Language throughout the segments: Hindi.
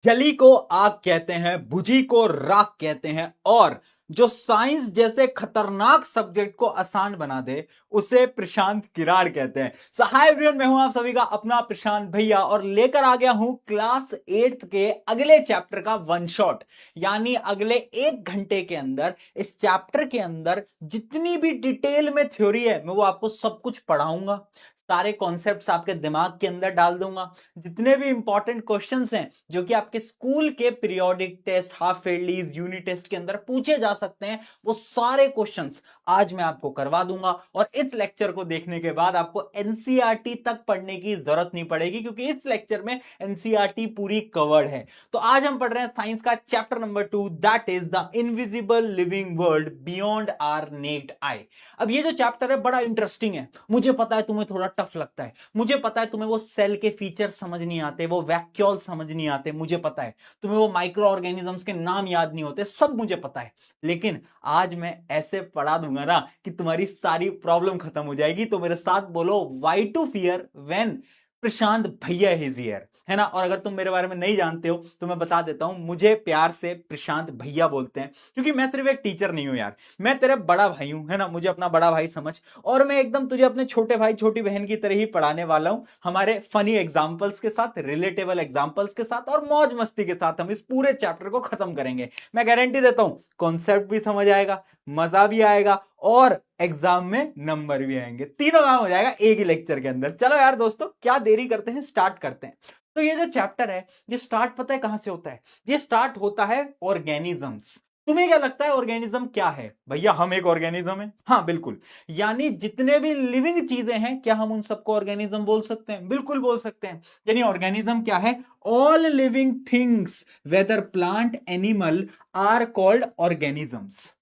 जली को आग कहते हैं, बुझी को राख कहते हैं, और जो साइंस जैसे खतरनाक सब्जेक्ट को आसान बना दे उसे प्रशांत किराड़ कहते हैं। सो हाय एवरीवन, मैं हूं आप सभी का अपना प्रशांत भैया और लेकर आ गया हूं क्लास 8th के अगले चैप्टर का वन शॉट। यानी अगले 1 घंटे के अंदर इस चैप्टर के अंदर जितनी भी डिटेल में थ्योरी है मैं वो आपको सब कुछ पढ़ाऊंगा, सारे कॉन्सेप्ट्स आपके दिमाग के अंदर डाल दूंगा। जितने भी इंपॉर्टेंट क्वेश्चंस हैं जो कि आपके स्कूल के periodic test, half yearlies, unit test के अंदर पूछे जा सकते हैं, वो सारे क्वेश्चंस आज मैं आपको करवा दूंगा। और इस लेक्चर को देखने के बाद आपको एनसीईआरटी तक पढ़ने की जरूरत नहीं पड़ेगी क्योंकि इस लेक्चर में एनसीईआरटी पूरी कवर्ड है। तो आज हम पढ़ रहे हैं साइंस का chapter number 2, that is the invisible living world beyond our naked eye. अब ये जो चैप्टर है बड़ा इंटरेस्टिंग है। मुझे पता है तुम्हें थोड़ा टफ लगता है, मुझे पता है तुम्हें वो सेल के फीचर समझ नहीं आते, वो वैक्यूल समझ नहीं आते, मुझे पता है तुम्हें वो माइक्रो ऑर्गेनिजम्स के नाम याद नहीं होते, सब मुझे पता है। लेकिन आज मैं ऐसे पढ़ा दूंगा ना कि तुम्हारी सारी प्रॉब्लम खत्म हो जाएगी। तो मेरे साथ बोलो, वाई टू फियर व्हेन प्रशांत भैया इज हियर, है ना। और अगर तुम मेरे बारे में नहीं जानते हो तो मैं बता देता हूं, मुझे प्यार से प्रशांत भैया बोलते हैं क्योंकि मैं सिर्फ एक टीचर नहीं हूं यार, मैं तेरा बड़ा भाई हूं, है ना। मुझे अपना बड़ा भाई समझ, और मैं एकदम तुझे अपने छोटे भाई छोटी बहन की तरह ही पढ़ाने वाला हूं, हमारे फनी एग्जांपल्स के साथ, रिलेटेबल एग्जांपल्स के साथ और मौज मस्ती के साथ हम इस पूरे चैप्टर को खत्म करेंगे। मैं गारंटी देता हूं कॉन्सेप्ट भी समझ आएगा, मजा भी आएगा और एग्जाम में नंबर भी आएंगे। तीनों काम हो जाएगा एक ही लेक्चर के अंदर। चलो यार दोस्तों, क्या देरी करते हैं, स्टार्ट करते हैं। तो ये जो चैप्टर है ये स्टार्ट पता है कहां से होता है? ये स्टार्ट होता है ऑर्गेनिजम्स। तुम्हें क्या लगता है ऑर्गेनिज्म क्या है? भैया हम एक ऑर्गेनिज्म है, हाँ बिल्कुल। यानी जितने भी लिविंग चीजें हैं, क्या हम उन सबको ऑर्गेनिज्म बोल सकते हैं? बिल्कुल बोल सकते हैं। यानी ऑर्गेनिज्म क्या है? All living things whether plant animal are called organisms.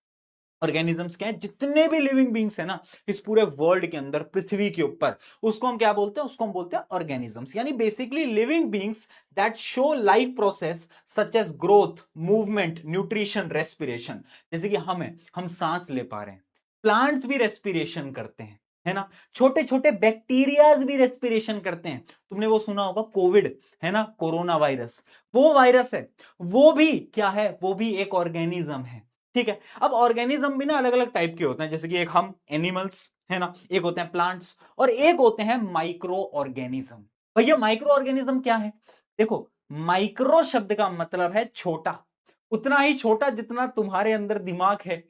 Organisms क्या है? जितने भी लिविंग बींग्स है ना इस पूरे वर्ल्ड के अंदर, पृथ्वी के ऊपर, उसको हम क्या बोलते हैं? उसको हम बोलते हैं ऑर्गेनिजम्स। यानी basically living beings that show life process such as growth, movement, nutrition, respiration. जैसे कि हम सांस ले पा रहे हैं, प्लांट्स भी रेस्पिरेशन करते हैं, है ना। छोटे छोटे बैक्टीरियाज भी रेस्पिरेशन करते हैं। तुमने वो सुना होगा कोविड, है ना, कोरोना वायरस, वो वायरस है, वो भी क्या है? वो भी एक ऑर्गेनिज्म है। ठीक है। अब ऑर्गेनिज्म भी ना अलग अलग टाइप के होते हैं, जैसे कि एक हम एनिमल्स, है ना, एक होते हैं प्लांट्स और एक होते हैं माइक्रो ऑर्गेनिज्म। भैया माइक्रो ऑर्गेनिज्म क्या है? देखो, माइक्रो शब्द का मतलब है छोटा, उतना ही छोटा जितना तुम्हारे अंदर दिमाग है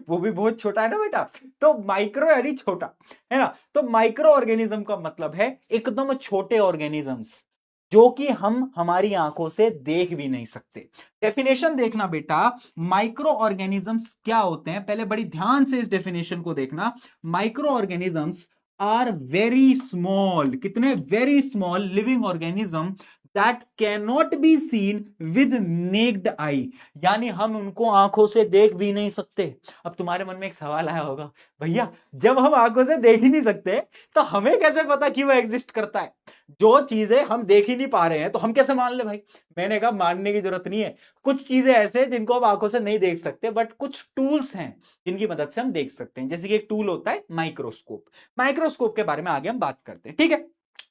वो भी बहुत छोटा है ना बेटा। तो माइक्रो यानी छोटा, है ना। तो माइक्रो ऑर्गेनिज्म का मतलब है एकदम छोटे ऑर्गेनिजम्स जो कि हम हमारी आंखों से देख भी नहीं सकते। डेफिनेशन देखना बेटा, माइक्रो ऑर्गेनिजम्स क्या होते हैं, पहले बड़ी ध्यान से इस डेफिनेशन को देखना। Microorganisms are very small, कितने? Very small living organism that can not be seen with naked eye. यानी हम उनको आंखों से देख भी नहीं सकते। अब तुम्हारे मन में एक सवाल आया होगा, भैया जब हम आंखों से देख ही नहीं सकते तो हमें कैसे पता कि वो एग्जिस्ट करता है? जो चीजें हम देख ही नहीं पा रहे हैं तो हम कैसे मान ले भाई? मैंने कहा मानने की जरूरत नहीं है। कुछ चीजें ऐसे जिनको हम आंखों से नहीं देख सकते, बट कुछ टूल्स हैं जिनकी मदद से हम देख सकते हैं। जैसे कि एक टूल होता है माइक्रोस्कोप। माइक्रोस्कोप के बारे में आगे हम बात करते हैं, ठीक है।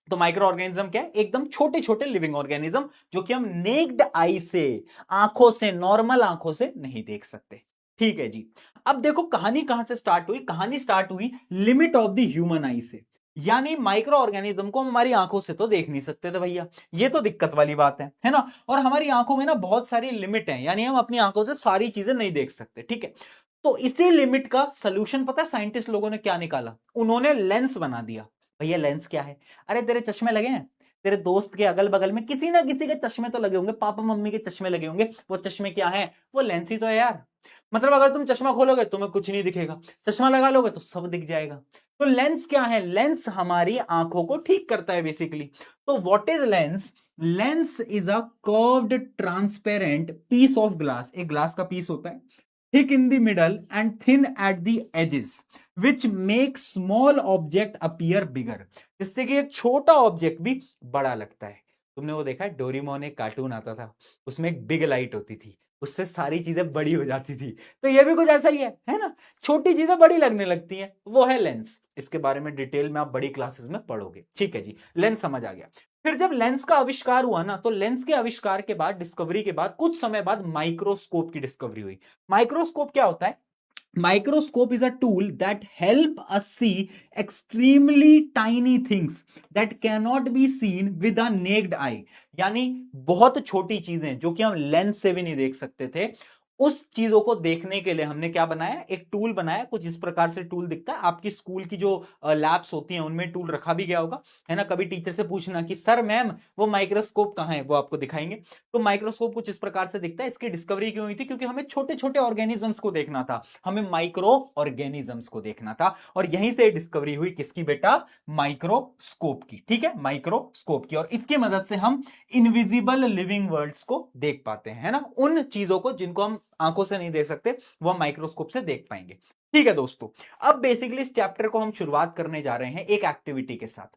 तो माइक्रो ऑर्गेनिज्म क्या है? एकदम छोटे छोटे लिविंग ऑर्गेनिज्म जो कि हम नेक्ड आई से, आंखों से, नॉर्मल आंखों से नहीं देख सकते। ठीक है जी। अब देखो कहानी कहां से स्टार्ट हुई। कहानी स्टार्ट हुई लिमिट ऑफ द ह्यूमन आई से। यानी माइक्रो ऑर्गेनिज्म को हम हमारी आंखों से तो देख नहीं सकते थे भैया, ये तो दिक्कत वाली बात है ना। और हमारी आंखों में ना बहुत सारी लिमिट है, यानी हम अपनी आंखों से सारी चीजें नहीं देख सकते, ठीक है। तो इसी लिमिट का सोल्यूशन पता है साइंटिस्ट लोगों ने क्या निकाला? उन्होंने लेंस बना दिया। भैया लेंस क्या है? अरे तेरे चश्मे लगे हैं, तेरे दोस्त के अगल बगल में किसी ना किसी के चश्मे तो लगे होंगे, पापा मम्मी के चश्मे लगे होंगे, वो चश्मे क्या है? वो लेंस ही तो है यार। मतलब अगर तुम चश्मा खोलोगे तुम्हें कुछ नहीं दिखेगा, चश्मा लगा लोगे तो सब दिख जाएगा। तो लेंस क्या है? लेंस हमारी आंखों को ठीक करता है बेसिकली। तो what is lens? Lens is a curved transparent piece of glass. एक ग्लास का पीस होता है, thick in the middle and thin at the edges, which make small object appear bigger। जिससे कि एक छोटा ऑब्जेक्ट भी बड़ा लगता है। तुमने वो देखा है, डोरेमोन एक कार्टून आता था, उसमें एक बिग लाइट होती थी, उससे सारी चीजें बड़ी हो जाती थी। तो ये भी कुछ ऐसा ही है ना। छोटी चीजें बड़ी लगने लगती हैं, वो है लेंस। इसके बारे में डिटेल में आप बड़ी क्लासेस में पढ़ोगे, ठीक है जी। लेंस समझ आ गया। फिर जब लेंस का आविष्कार हुआ ना, तो लेंस के आविष्कार के बाद, डिस्कवरी के बाद कुछ समय बाद माइक्रोस्कोप की डिस्कवरी हुई। माइक्रोस्कोप क्या होता है? Microscope is a tool that help us see extremely tiny things that cannot be seen with a naked eye। यानी बहुत छोटी चीजें जो कि हम लेंस से भी नहीं देख सकते थे, उस चीजों को देखने के लिए हमने क्या बनाया? एक टूल बनाया। कुछ इस प्रकार से टूल दिखता है, आपकी स्कूल की जो लैब्स होती हैं उनमें टूल रखा भी गया होगा, है ना। कभी टीचर से पूछना कि सर मैम वो माइक्रोस्कोप कहाँ है, वो आपको दिखाएंगे। तो माइक्रोस्कोप कुछ इस प्रकार से दिखता है। इसकी डिस्कवरी क्यों हुई थी? क्योंकि हमें छोटे छोटे ऑर्गेनिजम्स को देखना था, हमें माइक्रो ऑर्गेनिजम्स को देखना था, और यहीं से डिस्कवरी हुई किसकी बेटा? माइक्रोस्कोप की। ठीक है, माइक्रोस्कोप की। और इसकी मदद से हम इनविजिबल लिविंग वर्ल्ड्स को देख पाते हैं, है ना। उन चीजों को जिनको हम आंखों से नहीं देख सकते, वो हम माइक्रोस्कोप से देख पाएंगे। ठीक है दोस्तों, अब बेसिकली इस चैप्टर को हम शुरुआत करने जा रहे हैं एक एक्टिविटी के साथ।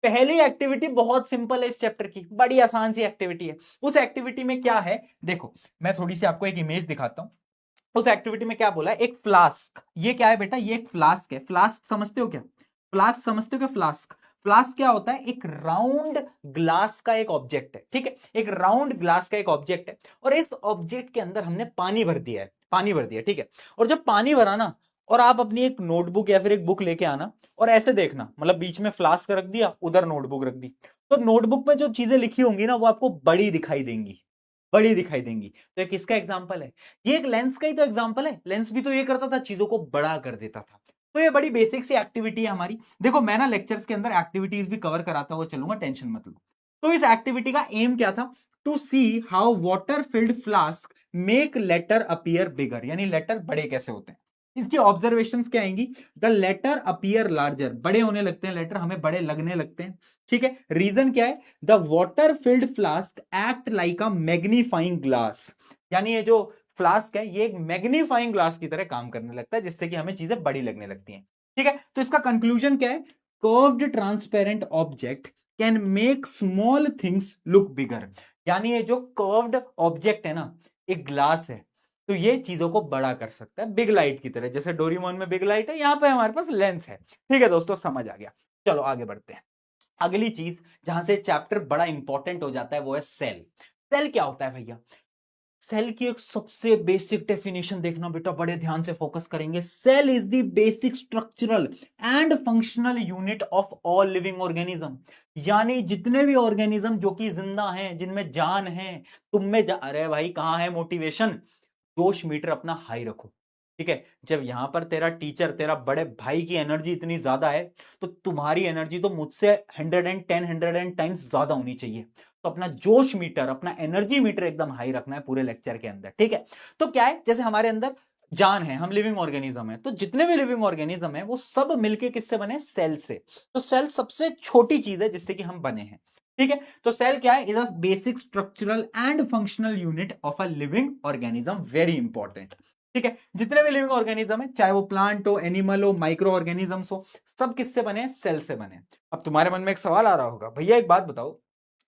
पहली एक्टिविटी बहुत सिंपल है इस चैप्टर की, बड़ी आसान सी एक्टिविटी है। उस एक्टिविटी में क्या है देखो, मैं थोड़ी सी आपको एक इमेज दिखाता हूं। उस एक्टिविटी में क्या बोला है? एक फ्लास्क। ये क्या है बेटा? ये एक फ्लास्क है। फ्लास्क समझते हो क्या? फ्लास्क समझते हो क्या? फ्लास्क, फ्लास्क क्या होता है? एक राउंड ग्लास का एक ऑब्जेक्ट है। ठीक है, एक राउंड ग्लास का एक ऑब्जेक्ट है, और इस ऑब्जेक्ट के अंदर हमने पानी भर दिया है, पानी भर दिया। ठीक है, और जब पानी भरा ना, और आप अपनी एक नोटबुक या फिर एक बुक लेके आना और ऐसे देखना, मतलब बीच में फ्लास्क रख दिया, उधर नोटबुक रख दी, तो नोटबुक में जो चीजें लिखी होंगी ना, वो आपको बड़ी दिखाई देंगी, बड़ी दिखाई देंगी। तो ये किसका एग्जाम्पल है? ये एक लेंस का ही तो एग्जाम्पल है। लेंस भी तो ये करता था, चीजों को बड़ा कर देता था। तो ये बड़ी बेसिक सी एक्टिविटी है हमारी। देखो मैं ना लेक्चर्स के अंदर एक्टिविटीज भी कवर कराता हुआ चलूंगा, टेंशन मत लो। तो इस एक्टिविटी का एम क्या था? To see how water filled flask make letter appear bigger, यानी लेटर बड़े कैसे होते हैं। इसकी ऑब्जर्वेशंस क्या आएंगी? द लेटर अपीयर लार्जर, बड़े होने लगते हैं लेटर, हमें बड़े लगने लगते हैं। ठीक है, रीजन क्या है? The water filled flask act like a magnifying glass, यानी ये जो फ्लास्क है ये एक मैग्नीफाइंग ग्लास की तरह काम करने लगता है, जिससे कि हमें चीजें बड़ी लगने लगती हैं। ठीक है, तो इसका कंक्लूजन क्या है? Curved transparent object can make small things look bigger, यानी ये जो कर्व्ड ऑब्जेक्ट है ना, एक ग्लास है, तो ये चीजों को बड़ा कर सकता है बिग लाइट की तरह। जैसे डोरेमोन में बिग लाइट है, यहां पे हमारे पास लेंस है। ठीक है दोस्तों, समझ आ गया। चलो आगे बढ़ते हैं। अगली चीज जहां से चैप्टर बड़ा इंपॉर्टेंट हो जाता है वो है सेल। सेल क्या होता है भैया? सेल की एक सबसे बेसिक डेफिनेशन देखना बेटा, बड़े ध्यान से फोकस करेंगे। Cell is the basic structural and functional unit of all living organism, यानी जितने भी ऑर्गेनिज्म जो कि जिंदा हैं, जिनमें जान है, तुम में अरे भाई कहां है मोटिवेशन? जोश मीटर अपना हाई रखो। ठीक है, जब यहां पर तेरा टीचर, तेरा बड़े भाई की एनर्जी इतनी ज्यादा है, तो तुम्हारी एनर्जी तो मुझसे 110 टाइम्स ज्यादा होनी चाहिए। तो अपना जोश मीटर, अपना एनर्जी मीटर एकदम हाई रखना है पूरे लेक्चर के अंदर। ठीक है, तो क्या है, जैसे हमारे अंदर जान है, हम लिविंग ऑर्गेनिज्म है, तो जितने भी लिविंग ऑर्गेनिज्म है वो सब मिलके किससे बने? सेल से। तो सेल सबसे छोटी चीज है जिससे कि हम बने हैं। ठीक है, तो सेल क्या है? Is a basic structural and functional unit of a living organism, very important. ठीक है, जितने भी लिविंग ऑर्गेनिज्म है, चाहे वो प्लांट हो, एनिमल हो, माइक्रो ऑर्गेनिजम्स हो, सब किससे बने? सेल से बने। अब तुम्हारे मन में एक सवाल आ रहा होगा, भैया एक बात बताओ,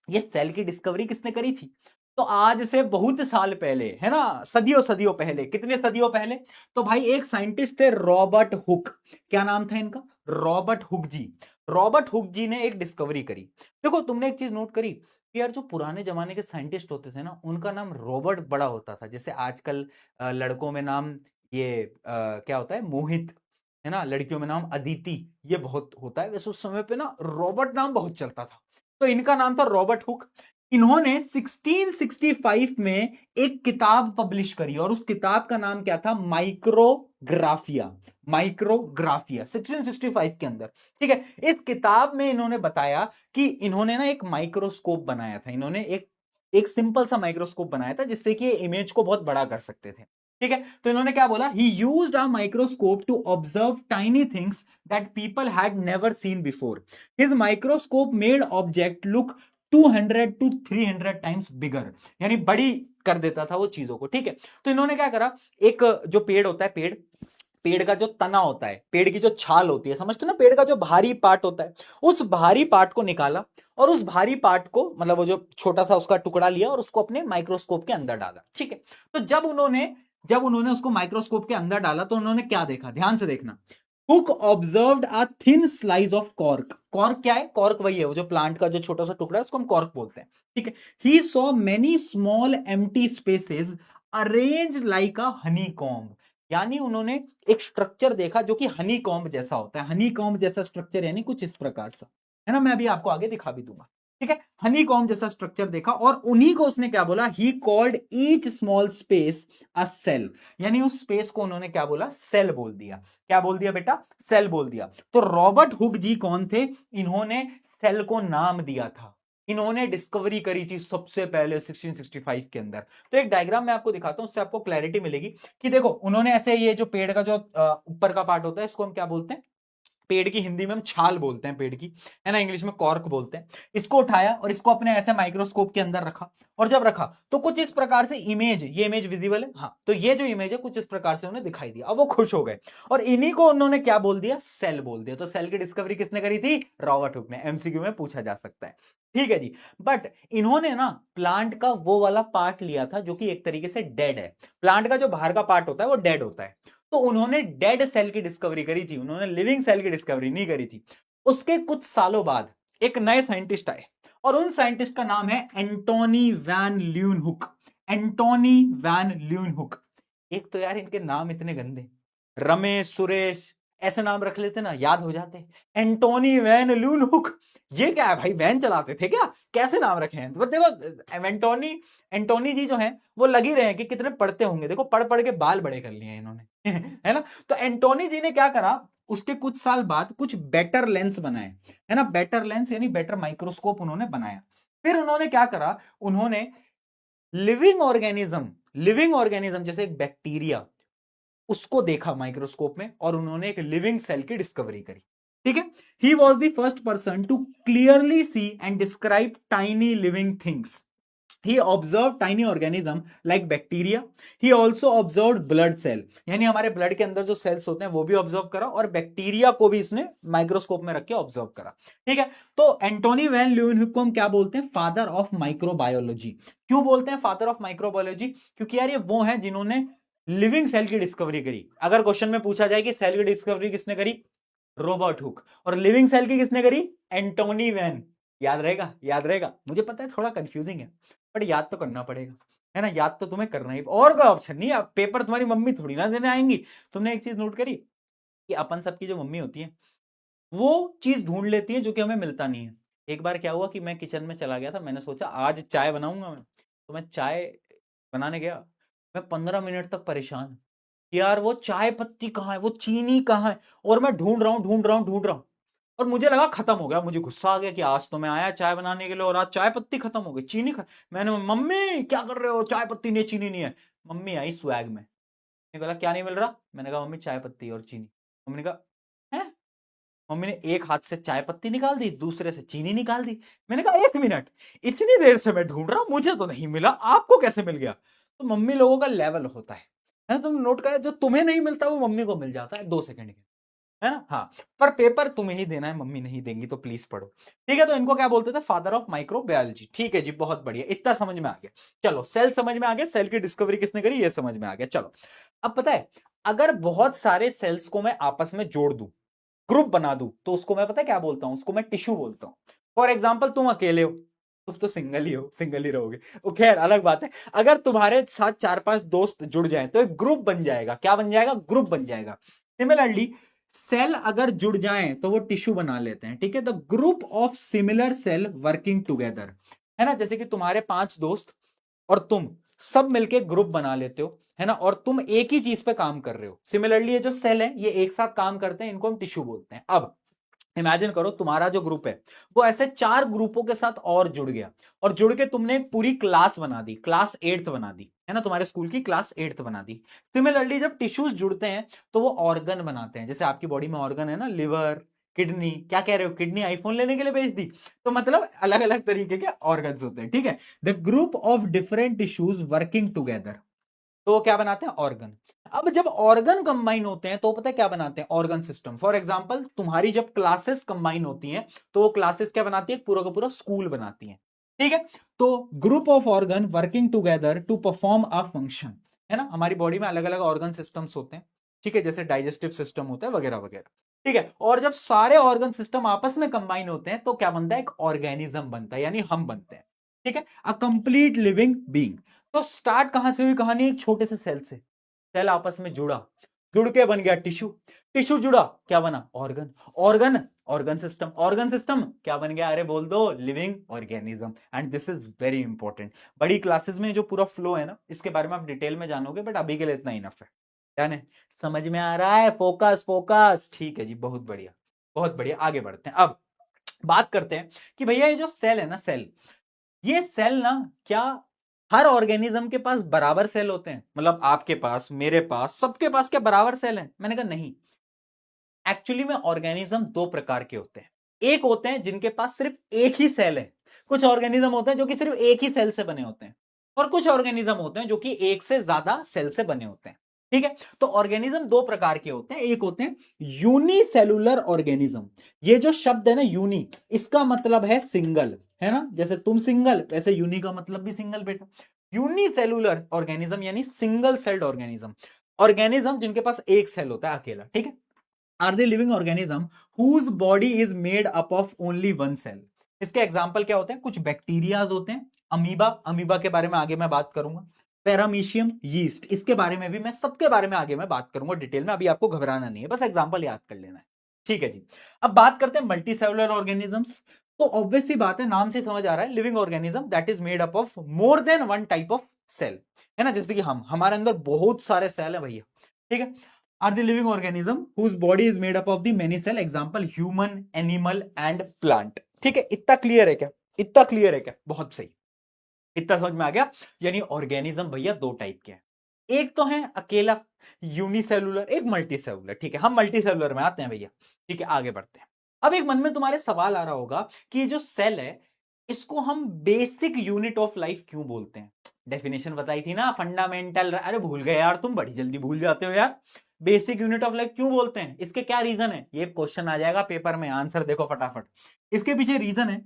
ये सेल की डिस्कवरी किसने करी थी? तो आज से बहुत साल पहले, है ना, सदियों सदियों पहले। कितने सदियों पहले? तो भाई एक साइंटिस्ट थे रॉबर्ट हुक। क्या नाम था इनका? रॉबर्ट हुक जी। रॉबर्ट हुक जी ने एक डिस्कवरी करी। देखो तुमने एक चीज नोट करी कि यार जो पुराने जमाने के साइंटिस्ट होते थे ना, उनका नाम रॉबर्ट बड़ा होता था। जैसे आजकल लड़कों में नाम ये क्या होता है? मोहित, है ना। लड़कियों में नाम अदिति, ये बहुत होता है। वैसे उस समय पे ना रॉबर्ट नाम बहुत चलता था। तो इनका नाम था रॉबर्ट हुक। इन्होंने 1665 में एक किताब पब्लिश करी, और उस किताब का नाम क्या था? माइक्रोग्राफिया। माइक्रोग्राफिया 1665 के अंदर। ठीक है, इस किताब में इन्होंने बताया कि इन्होंने ना एक माइक्रोस्कोप बनाया था। इन्होंने एक सिंपल सा माइक्रोस्कोप बनाया था जिससे कि इमेज को बहुत बड़ा कर सकते थे। ठीक है, तो इन्होंने क्या बोला? He used a microscope to observe tiny things that people had never seen before. His microscope made object look 200 to 300 times bigger, यानी बड़ी कर देता था वो चीजों को। ठीक है, तो इन्होंने क्या करा, एक जो पेड़ होता है, पेड़, पेड़ का जो तना होता है, पेड़ की जो छाल होती है, समझते ना, पेड़ का जो भारी पार्ट होता है, उस भारी पार्ट को निकाला, और उस भारी पार्ट को, मतलब वो जो छोटा सा उसका टुकड़ा लिया और उसको अपने माइक्रोस्कोप के अंदर डाला। ठीक है, तो जब उन्होंने उसको माइक्रोस्कोप के अंदर डाला, तो उन्होंने क्या देखा? ध्यान से देखना। Hook observed a thin slice of cork. Cork क्या है? कॉर्क वही है, वो जो प्लांट का जो छोटा सा टुकड़ा है उसको हम कॉर्क बोलते हैं, ठीक है। He saw many small empty spaces arrange like a Honey comb. यानी उन्होंने एक स्ट्रक्चर देखा जो कि हनी कॉम्ब जैसा होता है। हनी कॉम्ब जैसा स्ट्रक्चर यानी कुछ इस प्रकार सा, है ना। मैं अभी आपको आगे दिखा भी दूंगा, ठीक है। हनी कॉम्ब जैसा स्ट्रक्चर देखा और उन्हीं को उसने क्या बोला, he called each small space a cell. यानी उस स्पेस को उन्होंने क्या बोला? सेल बोल दिया। क्या बोल दिया बेटा? सेल बोल दिया। तो रॉबर्ट हुक जी कौन थे? इन्होंने सेल को नाम दिया था। इन्होंने डिस्कवरी करी थी सबसे पहले 1665 के अंदर। तो एक डायग्राम मैं आपको दिखाता हूं, उससे आपको क्लैरिटी मिलेगी कि देखो उन्होंने ऐसे, ये जो पेड़ का जो ऊपर का पार्ट होता है इसको हम क्या बोलते हैं? पेड़ की हिंदी में हम छाल बोलते हैं पेड़ की, है ना, इंग्लिश में कॉर्क बोलते हैं। इसको उठाया और इसको अपने ऐसे माइक्रोस्कोप के अंदर रखा, और जब रखा तो कुछ इस प्रकार से इमेज, ये इमेज विजिबल है, हाँ, तो ये जो इमेज है कुछ इस प्रकार से उन्हें दिखाई दिया। अब वो खुश हो गए और इन्हीं को उन्होंने क्या बोल दिया? सेल बोल दिया। तो सेल की डिस्कवरी किसने करी थी? रॉबर्ट हुक ने। एमसीक्यू में पूछा जा सकता है, ठीक है जी। बट इन्होंने ना प्लांट का वो वाला पार्ट लिया था जो कि एक तरीके से डेड है। प्लांट का जो बाहर का पार्ट होता है वो डेड होता है, तो उन्होंने डेड सेल की डिस्कवरी करी थी, उन्होंने लिविंग सेल की डिस्कवरी नहीं करी थी। उसके कुछ सालों बाद एक नए साइंटिस्ट आए और उन साइंटिस्ट का नाम है Antonie van Leeuwenhoek. Antonie van Leeuwenhoek. एक तो यार इनके नाम इतने गंदे, रमेश, सुरेश, ऐसे नाम रख लेते ना, याद हो जाते। एंटोनी वैन ल्यूनहुक, ये क्या है भाई? वैन चलाते थे क्या? कैसे नाम रखे हैं? तो देखो एंटोनी, एंटोनी जी जो हैं वो लग ही रहे हैं कि कितने पढ़ते होंगे। देखो पढ़ पढ़ के बाल बड़े कर लिए हैं इन्होंने है ना। तो एंटोनी जी ने क्या करा, उसके कुछ साल बाद कुछ बेटर लेंस बनाए, है ना। बेटर लेंस यानी बेटर माइक्रोस्कोप उन्होंने बनाया। फिर उन्होंने क्या करा, उन्होंने लिविंग ऑर्गेनिज्म जैसे एक बैक्टीरिया, उसको देखा माइक्रोस्कोप में और उन्होंने एक लिविंग सेल की डिस्कवरी करी, ठीक है। He was the first person to clearly see and describe tiny living things. He observed tiny organism like bacteria. He also observed blood cell, यानी हमारे ब्लड के अंदर जो सेल्स होते हैं वो भी ऑब्जर्व करा और बैक्टीरिया को भी इसने माइक्रोस्कोप में रख के ऑब्जर्व करा, ठीक है। तो एंटोनी वैन ल्यूनहुक को हम क्या बोलते हैं? Father of microbiology. क्यों बोलते हैं फादर ऑफ माइक्रोबायोलॉजी? क्योंकि यार ये वो हैं जिन्होंने लिविंग सेल की डिस्कवरी करी। अगर क्वेश्चन में पूछा जाए कि सेल की डिस्कवरी किसने करी? Robert Hooke. और लिविंग सेल की किसने करी? Antonie van. याद रहेगा? याद रहेगा? मुझे पता है थोड़ा कंफ्यूजिंग है, बट याद तो करना पड़ेगा, है ना। याद तो तुम्हें करना ही, और कोई ऑप्शन नहीं है। पेपर तुम्हारी मम्मी थोड़ी ना देने आएंगी। तुमने एक चीज नोट करी कि अपन सबकी जो मम्मी होती है वो चीज ढूंढ लेती है जो कि हमें मिलता नहीं है। एक बार क्या हुआ कि मैं किचन में चला गया था, मैंने सोचा आज चाय बनाऊंगा मैं, तो मैं चाय बनाने गया। मैं 15 मिनट तक परेशान कि यार वो चाय पत्ती कहाँ है, वो चीनी कहाँ है, और मैं ढूंढ रहा हूँ ढूंढ रहा हूँ ढूंढ रहा हूँ। और मुझे लगा खत्म हो गया, मुझे गुस्सा आ गया कि आज तो मैं आया चाय बनाने के लिए और आज चाय पत्ती खत्म हो गई, चीनी मैंने, मम्मी क्या कर रहे हो, चाय पत्ती नहीं, चीनी नहीं है। मम्मी आई स्वैग में, मैंने बोला क्या नहीं मिल रहा? मैंने कहा मम्मी चाय पत्ती और चीनी। मम्मी ने कहा है? मम्मी ने एक हाथ से चाय पत्ती निकाल दी, दूसरे से चीनी निकाल दी। मैंने कहा 1 मिनट, इतनी देर से मैं ढूंढ रहा हूं, मुझे तो नहीं मिला, आपको कैसे मिल गया? तो मम्मी लोगों का लेवल होता है ना। तुम नोट करा, जो तुम्हें नहीं मिलता वो मम्मी को मिल जाता है 2 सेकंड के, है ना। हाँ, पर पेपर तुम्हें ही देना है, मम्मी नहीं देंगी, तो प्लीज पढ़ो, ठीक है। तो इनको क्या बोलते थे? फादर ऑफ माइक्रोबायोलॉजी, ठीक है जी, बहुत बढ़िया, इतना समझ में आ गया। चलो सेल समझ में आ गया, सेल की डिस्कवरी किसने करी ये समझ में आ गया। चलो अब पता है, अगर बहुत सारे सेल्स को मैं आपस में जोड़ दूं, ग्रुप बना दूं, तो उसको मैं पता है क्या बोलता हूं? उसको मैं टिश्यू बोलता हूं। फॉर एग्जाम्पल तुम अकेले हो, तुम तो सिंगल ही हो, सिंगल ही रहोगे, वो खैर अलग बात है। अगर तुम्हारे साथ 4-5 दोस्त जुड़ जाएं तो एक ग्रुप बन जाएगा। क्या बन जाएगा? ग्रुप बन जाएगा। सिमिलरली सेल अगर जुड़ जाएं तो वो टिश्यू बना लेते हैं, ठीक है। The group of similar cell working together, है ना। जैसे कि तुम्हारे 5 दोस्त और तुम सब मिलके ग्रुप बना लेते हो, है ना, और तुम एक ही चीज पे काम कर रहे हो। सिमिलरली ये जो सेल है ये एक साथ काम करते हैं, इनको हम टिश्यू बोलते हैं। अब इमेजिन करो तुम्हारा जो ग्रुप है वो ऐसे 4 ग्रुपों के साथ और जुड़ गया, और जुड़ के तुमने एक पूरी क्लास बना दी, क्लास 8th बना दी, है ना, तुम्हारे स्कूल की क्लास 8th बना दी। सिमिलरली जब टिश्यूज जुड़ते हैं तो वो ऑर्गन बनाते हैं। जैसे आपकी बॉडी में ऑर्गन है ना, लिवर, किडनी, क्या कह रहे हो, किडनी आईफोन लेने के लिए भेज दी, तो मतलब अलग अलग तरीके के ऑर्गन्स होते हैं, ठीक है। The group of different tissues working together, तो वो क्या बनाते हैं? ऑर्गन। अब जब ऑर्गन कंबाइन होते हैं तो पता है क्या बनाते हैं? Organ system. फॉर एग्जांपल तुम्हारी जब क्लासेस कंबाइन होती हैं तो वो क्लासेस क्या बनाती है? पूरा का पूरा स्कूल बनाती हैं, ठीक है। तो group of organ working together to perform a function, है ना। हमारी बॉडी में अलग अलग ऑर्गन सिस्टम्स होते हैं, ठीक है, जैसे डाइजेस्टिव सिस्टम होता है वगैरह वगैरह, ठीक है। और जब सारे ऑर्गन सिस्टम आपस में कंबाइन होते हैं तो क्या बनता है, एक ऑर्गेनिज्म बनता है, यानी हम बनते हैं, ठीक है, अ कंप्लीट लिविंग बीइंग। तो स्टार्ट कहां से हुई कहानी, एक छोटे से सेल से, सेल आपस में जुड़ा, जुड़ के बन गया टिश्यू, टिश्यू जुड़ा क्या बना, organ, organ organ system, organ system क्या बन गया, अरे बोल दो, living organism. And this is very important, बड़ी क्लासेस में जो पूरा फ्लो है ना, इसके बारे में आप डिटेल में जानोगे, बट अभी के लिए इतना इनफ है। डन है, समझ में आ रहा है, फोकस फोकस, ठीक है जी, बहुत बढ़िया, बहुत बढ़िया। आगे बढ़ते हैं, अब बात करते हैं कि भैया ये जो सेल है ना, सेल, ये सेल ना, क्या हर ऑर्गेनिज्म के पास बराबर सेल होते हैं, मतलब आपके पास, मेरे पास, सबके पास क्या बराबर सेल है, मैंने कहा नहीं। एक्चुअली में ऑर्गेनिज्म दो प्रकार के होते हैं, एक होते हैं जिनके पास सिर्फ एक ही सेल है, कुछ ऑर्गेनिज्म होते हैं जो कि सिर्फ एक ही सेल से बने होते हैं, और कुछ ऑर्गेनिज्म होते हैं जो कि एक से ज्यादा सेल से बने होते हैं, ठीक है। तो ऑर्गेनिज्म दो प्रकार के होते हैं, एक होते हैं यूनिसेलुलर ऑर्गेनिज्म, ये जो शब्द है ना यूनि, इसका मतलब है सिंगल, है ना, जैसे तुम सिंगल, वैसे यूनि का मतलब भी सिंगल बेटा। यूनिसेलुलर ऑर्गेनिज्म यानी सिंगल सेल्ड ऑर्गेनिज्म, ऑर्गेनिज्म जिनके पास एक सेल होता है अकेला, ठीक है। Are they living organism whose body is made up of only one cell. इसके एग्जाम्पल क्या होते हैं, कुछ बैक्टीरियाज होते हैं, अमीबा, अमीबा के बारे में आगे मैं बात करूंगा, पैरामीशियम, यीस्ट, इसके बारे में भी मैं, सबके बारे में आगे मैं बात करूंगा डिटेल में, अभी आपको घबराना नहीं है, बस एग्जाम्पल याद कर लेना है, ठीक है जी। अब बात करते हैं मल्टी सेलुलर ऑर्गेनिजम्स। तो ऑब्वियस सी बात है, नाम से समझ आ रहा है, living organism that is made up of more than one type of cell, है ना, जैसे कि हमारे अंदर बहुत सारे सेल है भैया, ठीक है। Are the living organism whose body is made up of the many cell, example human, animal and plant, ठीक है। इतना क्लियर है क्या, इतना क्लियर है क्या, बहुत सही, इतना समझ में आ गया। यानी ऑर्गेनिज्म भैया दो टाइप के हैं, एक तो है अकेला यूनिसेलुलर, एक मल्टीसेलुलर, ठीक है। हम मल्टीसेलुलर में आते हैं भैया, ठीक है, आगे बढ़ते हैं। अब एक मन में तुम्हारे सवाल आ रहा होगा कि ये जो सेल है, इसको हम बेसिक यूनिट ऑफ लाइफ क्यों बोलते हैं, डेफिनेशन बताई थी ना, फंडामेंटल, अरे भूल गए यार, तुम बड़ी जल्दी भूल जाते हो यार, बेसिक यूनिट ऑफ लाइफ क्यों बोलते हैं, इसके क्या रीजन है, ये क्वेश्चन आ जाएगा पेपर में, आंसर देखो फटाफट। इसके पीछे रीजन है,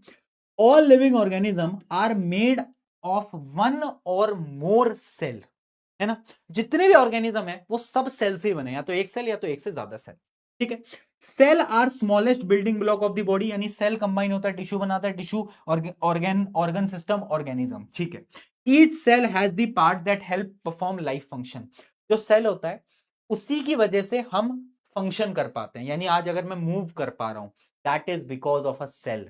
all living organism are made of one और मोर सेल, है ना, जितने भी ऑर्गेनिज्म है वो सब सेल से बने, या तो एक सेल या तो एक से ज्यादा सेल, ठीक है। Cell are smallest building block of the body, यानी सेल कंबाइन होता है, टिश्यू बनाता है, tissue organ, organ system, organism, ठीक है। Each cell has the part that help perform life function, जो सेल होता है उसी की वजह से हम फंक्शन कर पाते हैं, यानी आज अगर मैं मूव कर पा रहा हूं, that is because of a cell.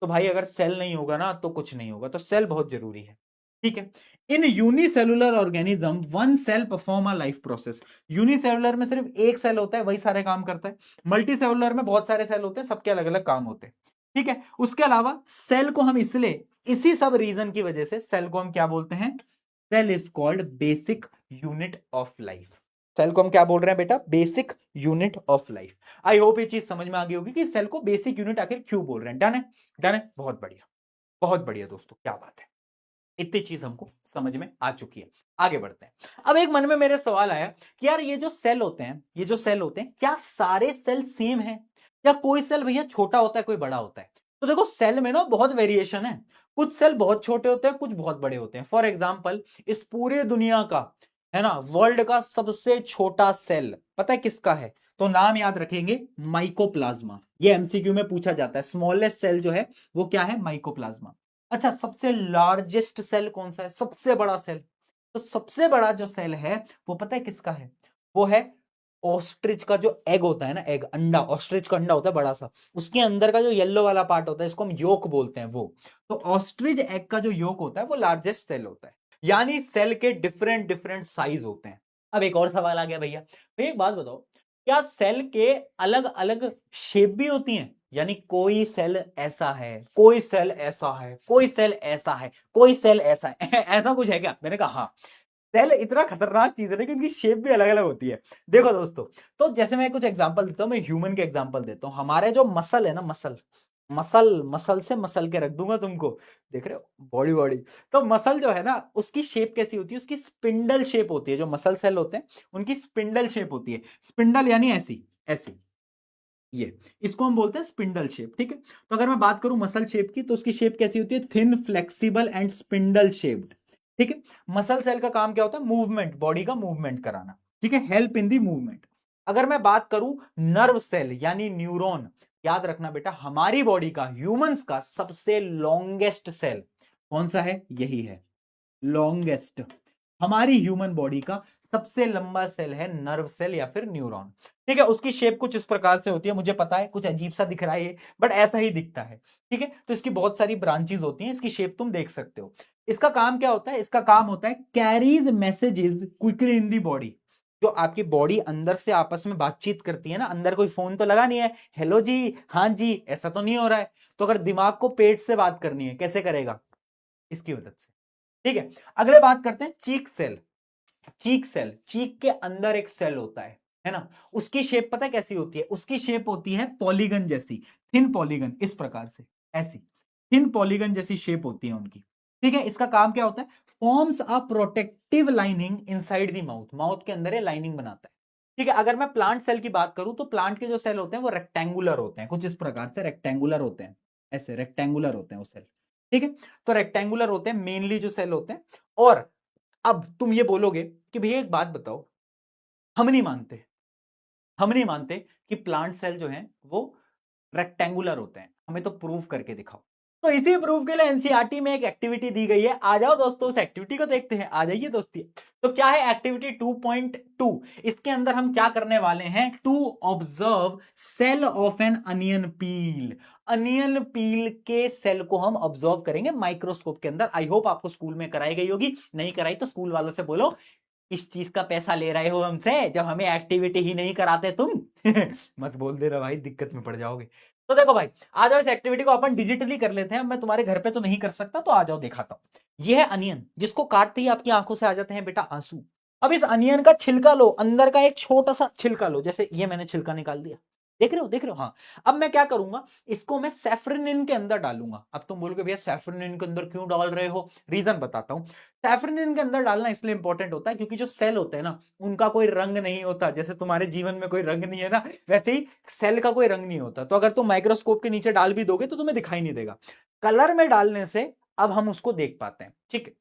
तो भाई अगर सेल नहीं होगा ना तो कुछ नहीं होगा, तो सेल बहुत जरूरी है, ठीक है। In unicellular organism one cell perform a life process, unicellular में सिर्फ एक सेल होता है, वही सारे काम करता है, मल्टीसेलुलर में बहुत सारे सेल होते हैं, सबके अलग अलग काम होते हैं, ठीक है। उसके अलावा सेल को हम इसलिए, इसी सब रीजन की वजह से सेल को हम क्या बोलते हैं, cell is called basic unit of life, cell को हम क्या बोल रहे हैं बेटा, basic unit of life. I hope ये चीज समझ में आ गई होगी कि सेल को बेसिक यूनिट आखिर क्यों बोल रहे हैं, डन है, डन है, बहुत बढ़िया, बहुत बढ़िया दोस्तों, क्या बात है, इतनी चीज हमको समझ में आ चुकी है। आगे बढ़ते हैं। अब एक मन में मेरे सवाल आया कि यार ये जो सेल होते हैं, ये जो सेल होते हैं, क्या सारे सेल सेम है, या कोई सेल भैया छोटा होता है, कोई बड़ा होता है। तो देखो सेल में ना बहुत वेरिएशन है, कुछ सेल बहुत छोटे होते हैं, कुछ बहुत बड़े होते हैं। फॉर एग्जाम्पल, इस पूरे दुनिया का, है ना, वर्ल्ड का सबसे छोटा सेल पता है किसका है, तो नाम याद रखेंगे, माइकोप्लाज्मा। ये एमसीक्यू में पूछा जाता है, स्मॉलेस्ट सेल जो है वो क्या है, माइकोप्लाज्मा। अच्छा, सबसे लार्जेस्ट सेल कौन सा है, सबसे बड़ा सेल, तो सबसे बड़ा जो सेल है वो पता है किसका है, वो है ऑस्ट्रिच का जो एग होता है ना, एग, अंडा, ऑस्ट्रिच का अंडा होता है बड़ा सा, उसके अंदर का जो येलो वाला पार्ट होता है, इसको हम योक बोलते हैं, वो, तो ऑस्ट्रिच एग का जो योक होता है वो लार्जेस्ट सेल होता है। यानी सेल के डिफरेंट डिफरेंट साइज होते हैं। अब एक और सवाल आ गया भैया, एक बात बताओ, क्या सेल के अलग अलग शेप भी होती हैं, यानी कोई सेल ऐसा है, कोई सेल ऐसा है, कोई सेल ऐसा है, कोई सेल ऐसा है ऐसा कुछ है क्या, मैंने कहा हाँ, सेल इतना खतरनाक चीज है कि उनकी शेप भी अलग अलग होती है। देखो दोस्तों, तो जैसे मैं कुछ एग्जांपल देता हूं, मैं ह्यूमन के एग्जांपल देता हूं, हमारे जो मसल है ना, मसल, मसल, मसल से मसल के रख दूंगा तुमको, देख रहे हो, बॉडी बॉडी, तो मसल जो है ना उसकी शेप कैसी होती है, उसकी स्पिंडल शेप होती है, जो मसल सेल होते हैं उनकी स्पिंडल शेप होती है, स्पिंडल यानी ऐसी ऐसी, ये, इसको हम बोलते हैं स्पिंडल शेप, ठीक है। तो अगर मैं बात करूं मसल शेप की, तो उसकी शेप कैसी होती है, thin, flexible and spindle shaped, ठीक है। मसल सेल का काम क्या होता है, मूवमेंट, बॉडी का मूवमेंट कराना, ठीक है, हेल्प इन दी मूवमेंट। अगर मैं बात करूं नर्व सेल यानी न्यूरॉन, याद रखना बेटा हमारी बॉडी का, ह्यूमंस का सबसे लॉन्गेस्ट सेल कौन सा है? यही है लॉन्गेस्ट। हमारी ह्यूमन बॉडी का सबसे लंबा सेल है नर्व सेल या फिर न्यूरॉन। ठीक है, उसकी शेप कुछ इस प्रकार से होती है, मुझे पता है कुछ अजीब सा दिख रहा है बट ऐसा ही दिखता है। ठीक है, तो इसकी बहुत सारी ब्रांचेस होती हैं, इसकी शेप तुम देख सकते हो। इसका काम क्या होता है? इसका काम होता है carries messages quickly in the body. जो आपकी बॉडी अंदर से आपस में बातचीत करती है ना, अंदर कोई फोन तो लगा नहीं है, हेलो जी, हाँ जी, ऐसा तो नहीं हो रहा है। तो अगर दिमाग को पेट से बात करनी है, कैसे करेगा? इसकी मदद से। ठीक है, अगले बात करते हैं चीक सेल। चीक सेल, चीक के अंदर एक सेल होता है ना, उसकी शेप पता है कैसी होती है? उसकी शेप होती है पॉलीगन जैसी, थिन पॉलीगन, इस प्रकार से, ऐसी थिन पॉलीगन जैसी शेप होती है उनकी। ठीक है, इसका काम क्या होता है? Forms a protective lining inside the mouth, mouth के अंदर ये लाइनिंग बनाता है। ठीक है, अगर मैं प्लांट सेल की बात करूं तो प्लांट के जो सेल होते हैं वो रेक्टेंगुलर होते हैं, कुछ इस प्रकार से रेक्टेंगुलर होते हैं, ऐसे रेक्टेंगुलर होते हैं वो सेल। ठीक है, तो रेक्टेंगुलर होते हैं मेनली जो सेल होते हैं। और अब तुम ये बोलोगे कि भैया एक बात बताओ, हम नहीं मानते, हम नहीं मानते कि प्लांट सेल जो हैं वो रेक्टेंगुलर होते हैं, हमें तो प्रूव करके दिखाओ। तो इसी प्रूफ के लिए एनसीईआरटी में एक एक्टिविटी दी गई है, आ जाओ दोस्तों उस एक्टिविटी को देखते हैं, आ जाइए दोस्ती। तो क्या है एक्टिविटी 2.2? इसके अंदर हम क्या करने वाले हैं? To observe cell of an onion peel. Onion peel के सेल को हम ऑब्जर्व करेंगे माइक्रोस्कोप के अंदर। आई होप आपको स्कूल में कराई गई होगी, नहीं कराई तो स्कूल वालों से बोलो इस चीज का पैसा ले रहे हो हमसे जब हमें एक्टिविटी ही नहीं कराते तुम। मत बोल दे रहा भाई, दिक्कत में पड़ जाओगे। तो देखो भाई, आ जाओ इस एक्टिविटी को अपन डिजिटली कर लेते हैं। मैं तुम्हारे घर पे तो नहीं कर सकता, तो आ जाओ दिखाता हूं। ये है अनियन, जिसको काटते ही आपकी आंखों से आ जाते हैं बेटा आंसू। अब इस अनियन का छिलका लो, अंदर का एक छोटा सा छिलका लो, जैसे ये मैंने छिलका निकाल दिया, देख रहे हो, देख रहे हो? हाँ। अब मैं क्या करूंगा, इसको मैं सैफरनिन के अंदर डालूंगा। अब तुम बोलोगे भैया सैफरनिन के अंदर क्यों डाल रहे हो? रीजन बताता हूं। सैफरनिन के अंदर डालना इसलिए इंपॉर्टेंट होता है क्योंकि जो सेल होते हैं ना, उनका कोई रंग नहीं होता। जैसे तुम्हारे जीवन में कोई रंग नहीं है ना, वैसे ही सेल का कोई रंग नहीं होता। तो अगर तुम माइक्रोस्कोप के नीचे डाल भी दोगे तो तुम्हें दिखाई नहीं देगा। कलर में डालने से अब हम उसको देख पाते हैं। ठीक है,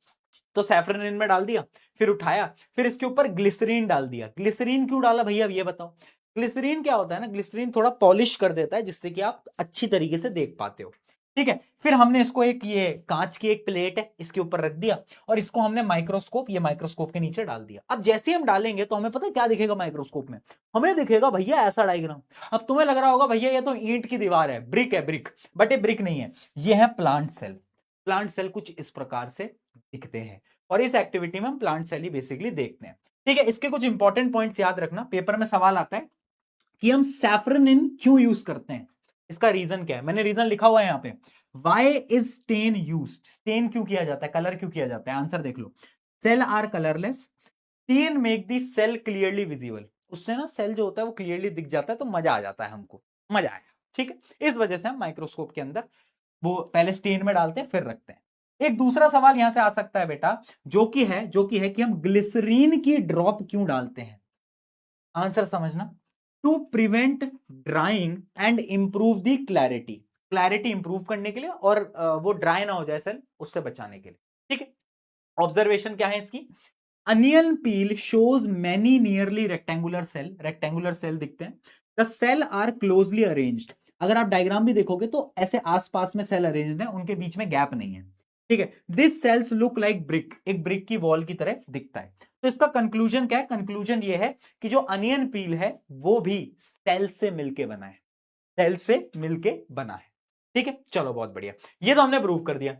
तो सैफरनिन में डाल दिया, फिर उठाया, फिर इसके ऊपर ग्लिसरीन डाल दिया। ग्लिसरीन क्यों डाला भैया, अब ये बताओ। ग्लिसरीन क्या होता है ना, ग्लिसरीन थोड़ा पॉलिश कर देता है जिससे कि आप अच्छी तरीके से देख पाते हो। ठीक है, फिर हमने इसको एक ये कांच की एक प्लेट है इसके ऊपर रख दिया, और इसको हमने माइक्रोस्कोप, ये माइक्रोस्कोप के नीचे डाल दिया। अब जैसे ही हम डालेंगे तो हमें पता है क्या दिखेगा माइक्रोस्कोप में? हमें दिखेगा भैया ऐसा डायग्राम। अब तुम्हें लग रहा होगा भैया ये तो ईंट की दीवार है, ब्रिक है, ब्रिक। बट ये ब्रिक नहीं है, ये है प्लांट सेल। प्लांट सेल कुछ इस प्रकार से दिखते हैं, और इस एक्टिविटी में हम प्लांट सेल ही बेसिकली देखते हैं। ठीक है, इसके कुछ इंपॉर्टेंट पॉइंट्स याद रखना, पेपर में सवाल आता है कि हम सैफरनिन क्यों यूज करते हैं, इसका रीजन क्या है। मैंने रीजन लिखा हुआ है यहाँ पे, why is stain used. Stain क्यों किया जाता है, कलर क्यों किया जाता है? आंसर देख लो, cell are colourless, stain make the cell clearly visible. उससे ना सेल जो होता है वो क्लियरली दिख जाता है, तो मजा आ जाता है हमको, मजा आया। ठीक है, इस वजह से हम माइक्रोस्कोप के अंदर वो पहले स्टेन में डालते हैं फिर रखते हैं। एक दूसरा सवाल यहां से आ सकता है बेटा, जो कि है कि हम ग्लिसरीन की ड्रॉप क्यों डालते हैं? आंसर समझना, to prevent drying and improve the clarity. Clarity improve करने के लिए, और वो ड्राई ना हो जाए सेल, उससे बचाने के लिए। ठीक है, ऑब्जर्वेशन क्या है इसकी? Onion peel shows many nearly rectangular cell, rectangular cell दिखते हैं। The cell are closely arranged. अगर आप डायग्राम भी देखोगे तो ऐसे आसपास में सेल अरेंज्ड है, उनके बीच में गैप नहीं है। ठीक है, this cells look like brick, एक ब्रिक की वॉल की तरह दिखता है। तो इसका कंक्लूजन क्या है? कंक्लूजन ये है कि जो अनियन पील है वो भी सेल से मिलके बना है, सेल से मिलके बना है। ठीक है, चलो बहुत बढ़िया, ये तो हमने प्रूव कर दिया।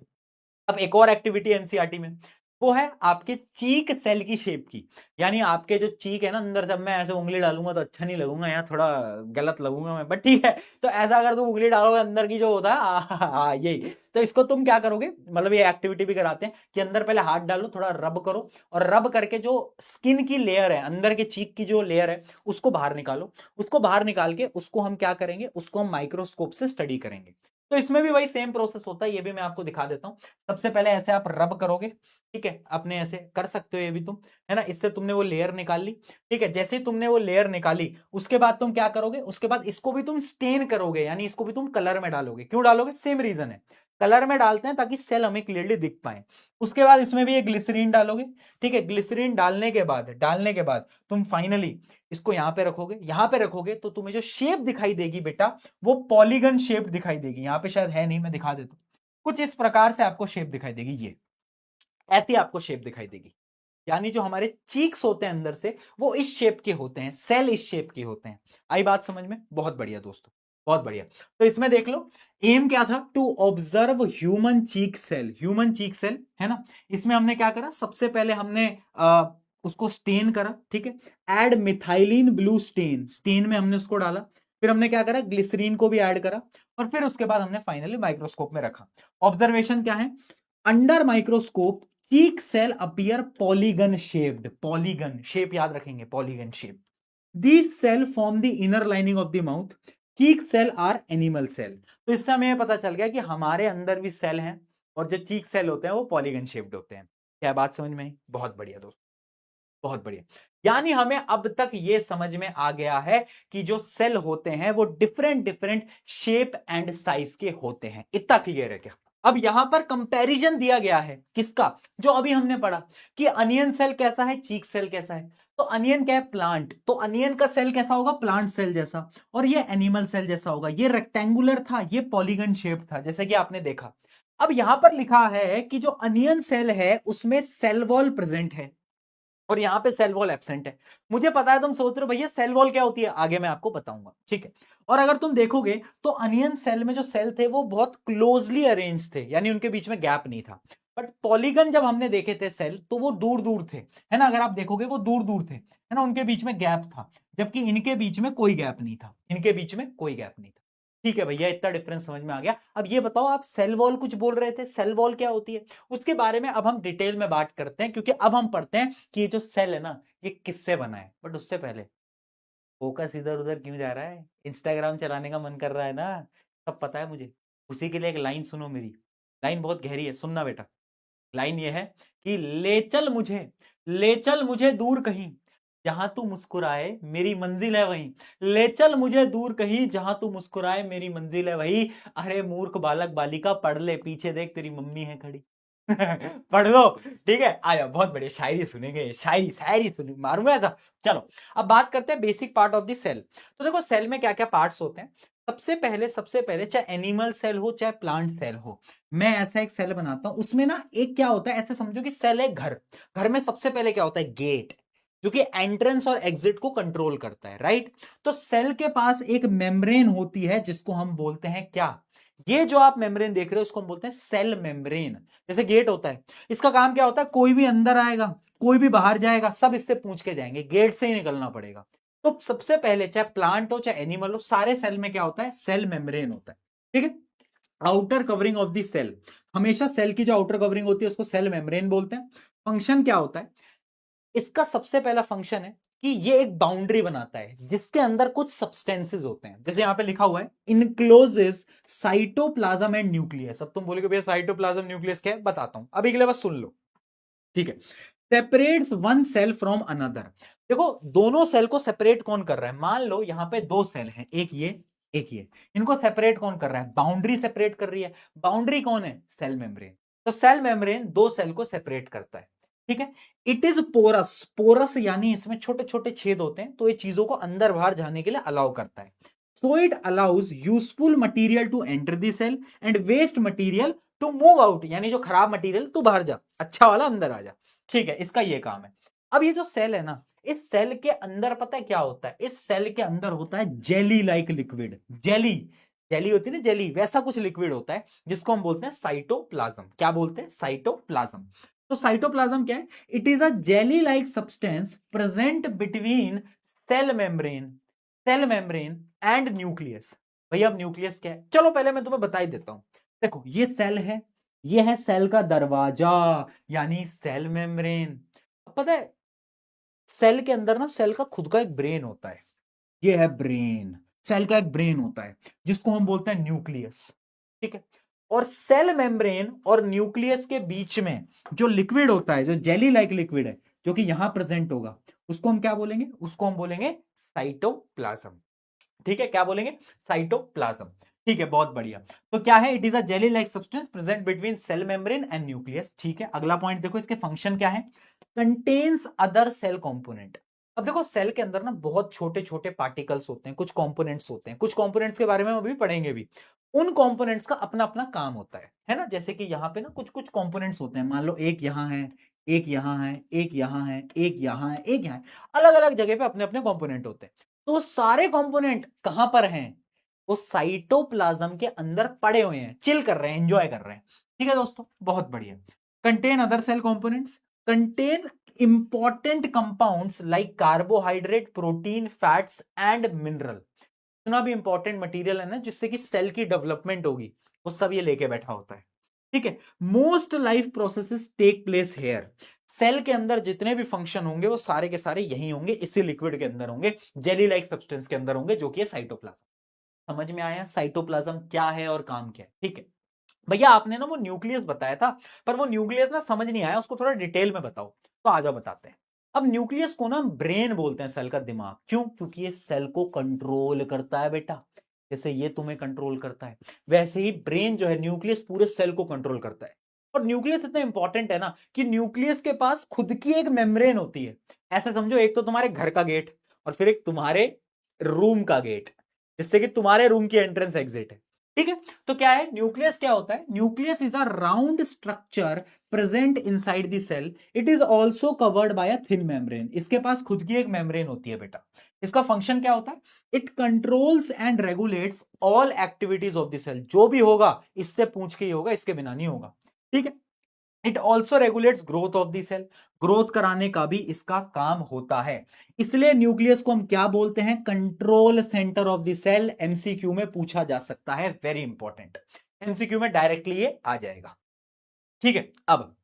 अब एक और एक्टिविटी एनसीईआरटी में, वो है आपके चीक सेल की शेप की। यानी आपके जो चीक है ना अंदर, जब मैं ऐसे उंगली डालूंगा तो अच्छा नहीं लगूंगा, यहाँ थोड़ा गलत लगूंगा मैं, बट ठीक है। तो ऐसा अगर तुम उंगली डालोगे अंदर की जो होता है यही, तो इसको तुम क्या करोगे, मतलब ये एक्टिविटी भी कराते हैं कि अंदर पहले हाथ डालो, थोड़ा रब करो, और रब करके जो स्किन की लेयर है, अंदर के चीक की जो लेयर है उसको बाहर निकालो। उसको बाहर निकाल के उसको हम क्या करेंगे, उसको हम माइक्रोस्कोप से स्टडी करेंगे। तो इसमें भी वही सेम प्रोसेस होता है, ये भी मैं आपको दिखा देता हूं। सबसे पहले ऐसे आप रब करोगे, ठीक है, अपने ऐसे कर सकते हो ये भी तुम, है ना। इससे तुमने वो लेयर निकाल ली। ठीक है, जैसे ही तुमने वो लेयर निकाली उसके बाद तुम क्या करोगे, उसके बाद इसको भी तुम स्टेन करोगे, यानी इसको भी तुम कलर में डालोगे। क्यों डालोगे? सेम रीजन है, कलर में डालते हैं ताकि सेल हमें क्लियरली दिख पाए। उसके बाद इसमें भी एक ग्लिसरीन डालोगे, ठीक है। ग्लिसरीन डालने के बाद तुम फाइनली इसको यहां पे रखोगे तो तुम्हें जो शेप दिखाई देगी बेटा वो पॉलीगन शेप दिखाई देगी। यहां पे शायद है नहीं, मैं दिखा देता हूं। कुछ इस प्रकार से आपको शेप दिखाई देगी, ये ऐसी आपको शेप दिखाई देगी। यानी जो हमारे चीक्स होते हैं अंदर से वो इस शेप के होते हैं, सेल इस शेप के होते हैं। आई बात समझ में? बहुत बढ़िया दोस्तों, बहुत बढ़िया। तो इसमें देख लो एम क्या था, to observe human cheek cell. Human cheek cell है ना, इसमें हमने क्या करा, सबसे पहले हमने उसको स्टेन करा, ठीक है। Add methylene blue stain, stain में हमने उसको डाला। फिर हमने क्या करा, ग्लिसरीन को भी ऐड करा, और फिर उसके बाद हमने फाइनली माइक्रोस्कोप में रखा। ऑब्जर्वेशन क्या है, under microscope cheek cell appear polygon shaped. Polygon shape याद रखेंगे, polygon shape. These cell form the inner lining of the mouth. Cheek cell are animal cell. तो इससे हमें पता चल गया कि हमारे अंदर भी सेल हैं और जो चीक सेल होते हैं वो पॉलीगन शेप्ड होते हैं। क्या बात समझ में आई? बहुत बढ़िया दोस्त, बहुत बढ़िया। यानी हमें अब तक ये समझ में आ गया है कि जो सेल होते हैं वो different different shape and size के होते हैं। इतना क्लियर है क्या? अब यहां पर कंपैरिजन दिया गया है किसका, जो अभी हमने पढ़ा कि अनियन सेल कैसा है, चीक सेल कैसा है। तो अनियन क्या है, प्लांट, तो अनियन का सेल कैसा होगा, प्लांट सेल जैसा, और ये एनिमल सेल जैसा होगा। ये रेक्टेंगुलर था, ये पॉलीगन शेप था, जैसे कि आपने देखा। अब यहां पर लिखा है कि जो अनियन सेल है उसमें सेल वॉल प्रेजेंट है और यहां पे सेल वॉल एब्सेंट है। मुझे पता है तुम सोच रहे हो भैया सेल वॉल क्या होती है, आगे मैं आपको बताऊंगा, ठीक है। और अगर तुम देखोगे तो अनियन सेल में जो सेल थे वो बहुत क्लोजली अरेंज थे, यानी उनके बीच में गैप नहीं था। बट पॉलीगन जब हमने देखे थे सेल तो वो दूर दूर थे, है ना। अगर आप देखोगे वो दूर दूर थे, है ना, उनके बीच में गैप था, जबकि इनके बीच में कोई गैप नहीं था, इनके बीच में कोई गैप नहीं था। ठीक है भैया, इतना डिफरेंस समझ में आ गया। अब ये बताओ, आप सेल वॉल कुछ बोल रहे थे, सेल वॉल क्या होती है, उसके बारे में अब हम डिटेल में बात करते हैं, क्योंकि अब हम पढ़ते हैं कि ये जो सेल है ना ये किससे बना है। बट उससे पहले फोकस इधर उधर क्यों जा रहा है, इंस्टाग्राम चलाने का मन कर रहा है ना, सब पता है मुझे। उसी के लिए एक लाइन सुनो मेरी, लाइन बहुत गहरी है, सुनना बेटा। लाइन ये है कि ले चल मुझे दूर कहीं जहां तू मुस्कुराए मेरी मंजिल है वहीं। ले चल मुझे दूर कहीं जहां तू मुस्कुराए मेरी मंजिल है वही। अरे मूर्ख बालक बालिका पढ़ ले, पीछे देख तेरी मम्मी है खड़ी। पढ़ लो, ठीक है। आया, बहुत बढ़िया, शायरी सुनेंगे, शायरी शायरी सुने, मारूंगा ऐसा। चलो अब बात करते हैं basic part of the cell. तो देखो सेल में क्या क्या पार्ट्स होते हैं। सबसे पहले चाहे एनिमल सेल हो चाहे प्लांट सेल हो, मैं ऐसा एक सेल बनाता हूं, उसमें ना एक क्या होता है, ऐसे समझो कि सेल है घर। घर में सबसे पहले क्या होता है, गेट, जो कि एंट्रेंस और एग्जिट को कंट्रोल करता है, राइट। तो सेल के पास एक मेम्ब्रेन होती है जिसको हम बोलते हैं क्या, ये जो आप मेम्ब्रेन देख रहे हो इसको हम बोलते हैं सेल मेम्ब्रेन। जैसे गेट होता है, इसका काम क्या होता है, कोई भी अंदर आएगा कोई भी बाहर जाएगा सब इससे पूछ के जाएंगे, गेट से ही निकलना पड़ेगा। तो सबसे पहले चाहे प्लांट हो चाहे एनिमल हो, सारे सेल में क्या होता है, सेल मेम्ब्रेन होता है, ठीक है। Outer covering of the cell, हमेशा सेल की जो आउटर कवरिंग होती है उसको सेल मेम्ब्रेन बोलते हैं। फंक्शन क्या होता है इसका, सबसे पहला फंक्शन है कि ये एक बाउंड्री बनाता है जिसके अंदर कुछ सब्सटेंसेस होते हैं। जैसे यहां पे लिखा हुआ है इनक्लोजेस साइटोप्लाज्म एंड न्यूक्लियस। अब तुम बोलोगे भैया साइटोप्लाज्म न्यूक्लियस क्या है, बताता हूं, अभी के लिए बस सुन लो, ठीक है। Separates one cell from another. देखो दोनों सेल को सेपरेट कौन कर रहा है, मान लो यहां पे दो सेल हैं, एक ये एक ये, इनको सेपरेट कौन कर रहा है, बाउंड्री सेपरेट कर रही है। बाउंड्री कौन है, सेल मेम्ब्रेन। तो सेल मेम्ब्रेन दो सेल को सेपरेट करता है, ठीक है। इट इज पोरस, पोरस यानी इसमें छोटे छोटे छेद होते हैं, तो ये चीजों को अंदर बाहर जाने के लिए अलाउ करता है। So it allows useful material to enter the cell and waste material to move out, यानी जो खराब मटीरियल तू बाहर जा, अच्छा वाला अंदर आ जा, ठीक है। इसका ये काम है। अब ये जो सेल है ना, इस सेल के अंदर पता है क्या होता है, इस सेल के अंदर होता है jelly like liquid, jelly, jelly होती है ना जेली, वैसा कुछ लिक्विड होता है जिसको हम बोलते हैं साइटोप्लाज्म। क्या बोलते हैं, साइटोप्लाज्म। तो साइटोप्लाज्म क्या है, it is a jelly like substance present between cell membrane and nucleus. भैया अब न्यूक्लियस क्या है, चलो पहले मैं तुम्हें बता ही देता हूं। देखो ये सेल है, ये है सेल का दरवाजा, यानी सेल मेम्ब्रेन। पता है सेल के अंदर ना सेल का खुद का एक ब्रेन होता है, ये है ब्रेन, सेल का एक ब्रेन होता है जिसको हम बोलते हैं न्यूक्लियस, ठीक है। और सेल मेम्ब्रेन और न्यूक्लियस के बीच में जो लिक्विड होता है, जो जेली लाइक लिक्विड है, जो कि यहां प्रेजेंट होगा, उसको हम क्या बोलेंगे, उसको हम बोलेंगे साइटोप्लाज्म, ठीक है। क्या बोलेंगे, साइटोप्लाज्म। ठीक है, बहुत बढ़िया। तो क्या है, it is a jelly like substance present between cell membrane and nucleus. ठीक है, अगला पॉइंट देखो, इसके फंक्शन क्या है, कंटेन्स अदर सेल कंपोनेंट। अब देखो सेल के अंदर ना बहुत छोटे छोटे पार्टिकल्स होते हैं, कुछ कंपोनेंट्स होते हैं, कुछ कंपोनेंट्स के बारे में हम अभी पढ़ेंगे भी। उन कंपोनेंट्स का अपना अपना काम होता है ना। जैसे कि यहाँ पे ना कुछ कुछ कंपोनेंट्स होते हैं, मान लो एक यहाँ है, एक यहाँ है, एक यहाँ है, एक यहाँ है, एक यहाँ है, अलग अलग जगह पे अपने अपने कंपोनेंट होते हैं। तो सारे कंपोनेंट कहां पर हैं, वो साइटोप्लाज्म के अंदर पड़े हुए हैं, चिल कर रहे हैं, एंजॉय कर रहे हैं। ठीक है दोस्तों, बहुत बढ़िया। Contain other cell components, contain important compounds like carbohydrate, protein, fats and mineral. इतना भी इंपॉर्टेंट मटेरियल है ना जिससे कि सेल की डेवलपमेंट होगी, वो सब ये लेके बैठा होता है। ठीक है, most life processes take place here. Cell के अंदर जितने भी फंक्शन होंगे वो सारे के सारे यही होंगे, इसी लिक्विड के अंदर होंगे, जेली लाइक सब्सटेंस के अंदर होंगे, जो कि है साइटोप्लाज्म। समझ में आया साइटोप्लाज्म क्या है और काम क्या है। ठीक है भैया, आपने ना वो न्यूक्लियस बताया था, पर वो न्यूक्लियस ना समझ नहीं आया, उसको थोड़ा डिटेल में बताओ। तो आ जाओ बताते हैं। अब न्यूक्लियस को ना ब्रेन बोलते हैं, सेल का दिमाग। क्यों? क्योंकि ये सेल को कंट्रोल करता है बेटा। जैसे ये तुम्हें कंट्रोल करता है, वैसे ही ब्रेन जो है, न्यूक्लियस पूरे सेल को कंट्रोल करता है। और न्यूक्लियस इतना इंपॉर्टेंट है ना कि न्यूक्लियस के पास खुद की एक मेम्ब्रेन होती है। ऐसे समझो, एक तो तुम्हारे घर का गेट और फिर एक तुम्हारे रूम का गेट, जिससे कि तुम्हारे रूम की एंट्रेंस एग्जिट है। ठीक है, तो क्या है न्यूक्लियस, क्या होता है nucleus? Is a round structure present inside the cell. It is also covered by a thin membrane. इसके पास खुद की एक मेम्ब्रेन होती है बेटा। इसका फंक्शन क्या होता है? It controls and regulates all activities of the cell. जो भी होगा इससे पूछ के ही होगा, इसके बिना नहीं होगा। ठीक है, it also regulates growth of the cell. Growth कराने का भी इसका काम होता है। इसलिए न्यूक्लियस को हम क्या बोलते हैं? Control centre of the cell. MCQ में पूछा जा सकता है, वेरी इंपॉर्टेंट। एमसीक्यू में डायरेक्टली ये आ जाएगा। ठीक है, अब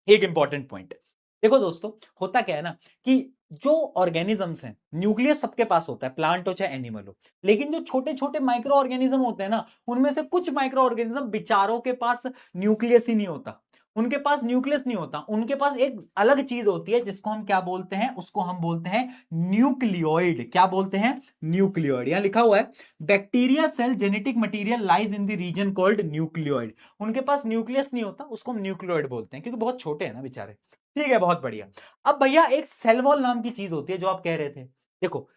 एक इंपॉर्टेंट पॉइंट देखो दोस्तों, होता क्या है ना कि जो ऑर्गेनिजम्स हैं, न्यूक्लियस सबके पास होता है, प्लांट हो चाहे एनिमल हो। लेकिन जो छोटे छोटे माइक्रो ऑर्गेनिज्म होते हैं ना, उनमें से कुछ माइक्रो ऑर्गेनिज्म बेचारों के पास न्यूक्लियस ही नहीं होता। उनके पास न्यूक्लियस नहीं होता, उनके पास एक अलग चीज होती है जिसको हम क्या बोलते हैं? उसको हम बोलते हैं न्यूक्लियोइड। क्या बोलते हैं? न्यूक्लियोइड। यहां लिखा हुआ है, bacteria cell genetic material lies in the region called nucleoid. उनके पास न्यूक्लियस नहीं होता, उसको हम न्यूक्लियोइड बोलते हैं, क्योंकि बहुत छोटे हैं ना बेचारे। ठीक है, बहुत बढ़िया। अब भैया एक सेल वॉल नाम की चीज होती है, जो आप कह रहे थे। देखो,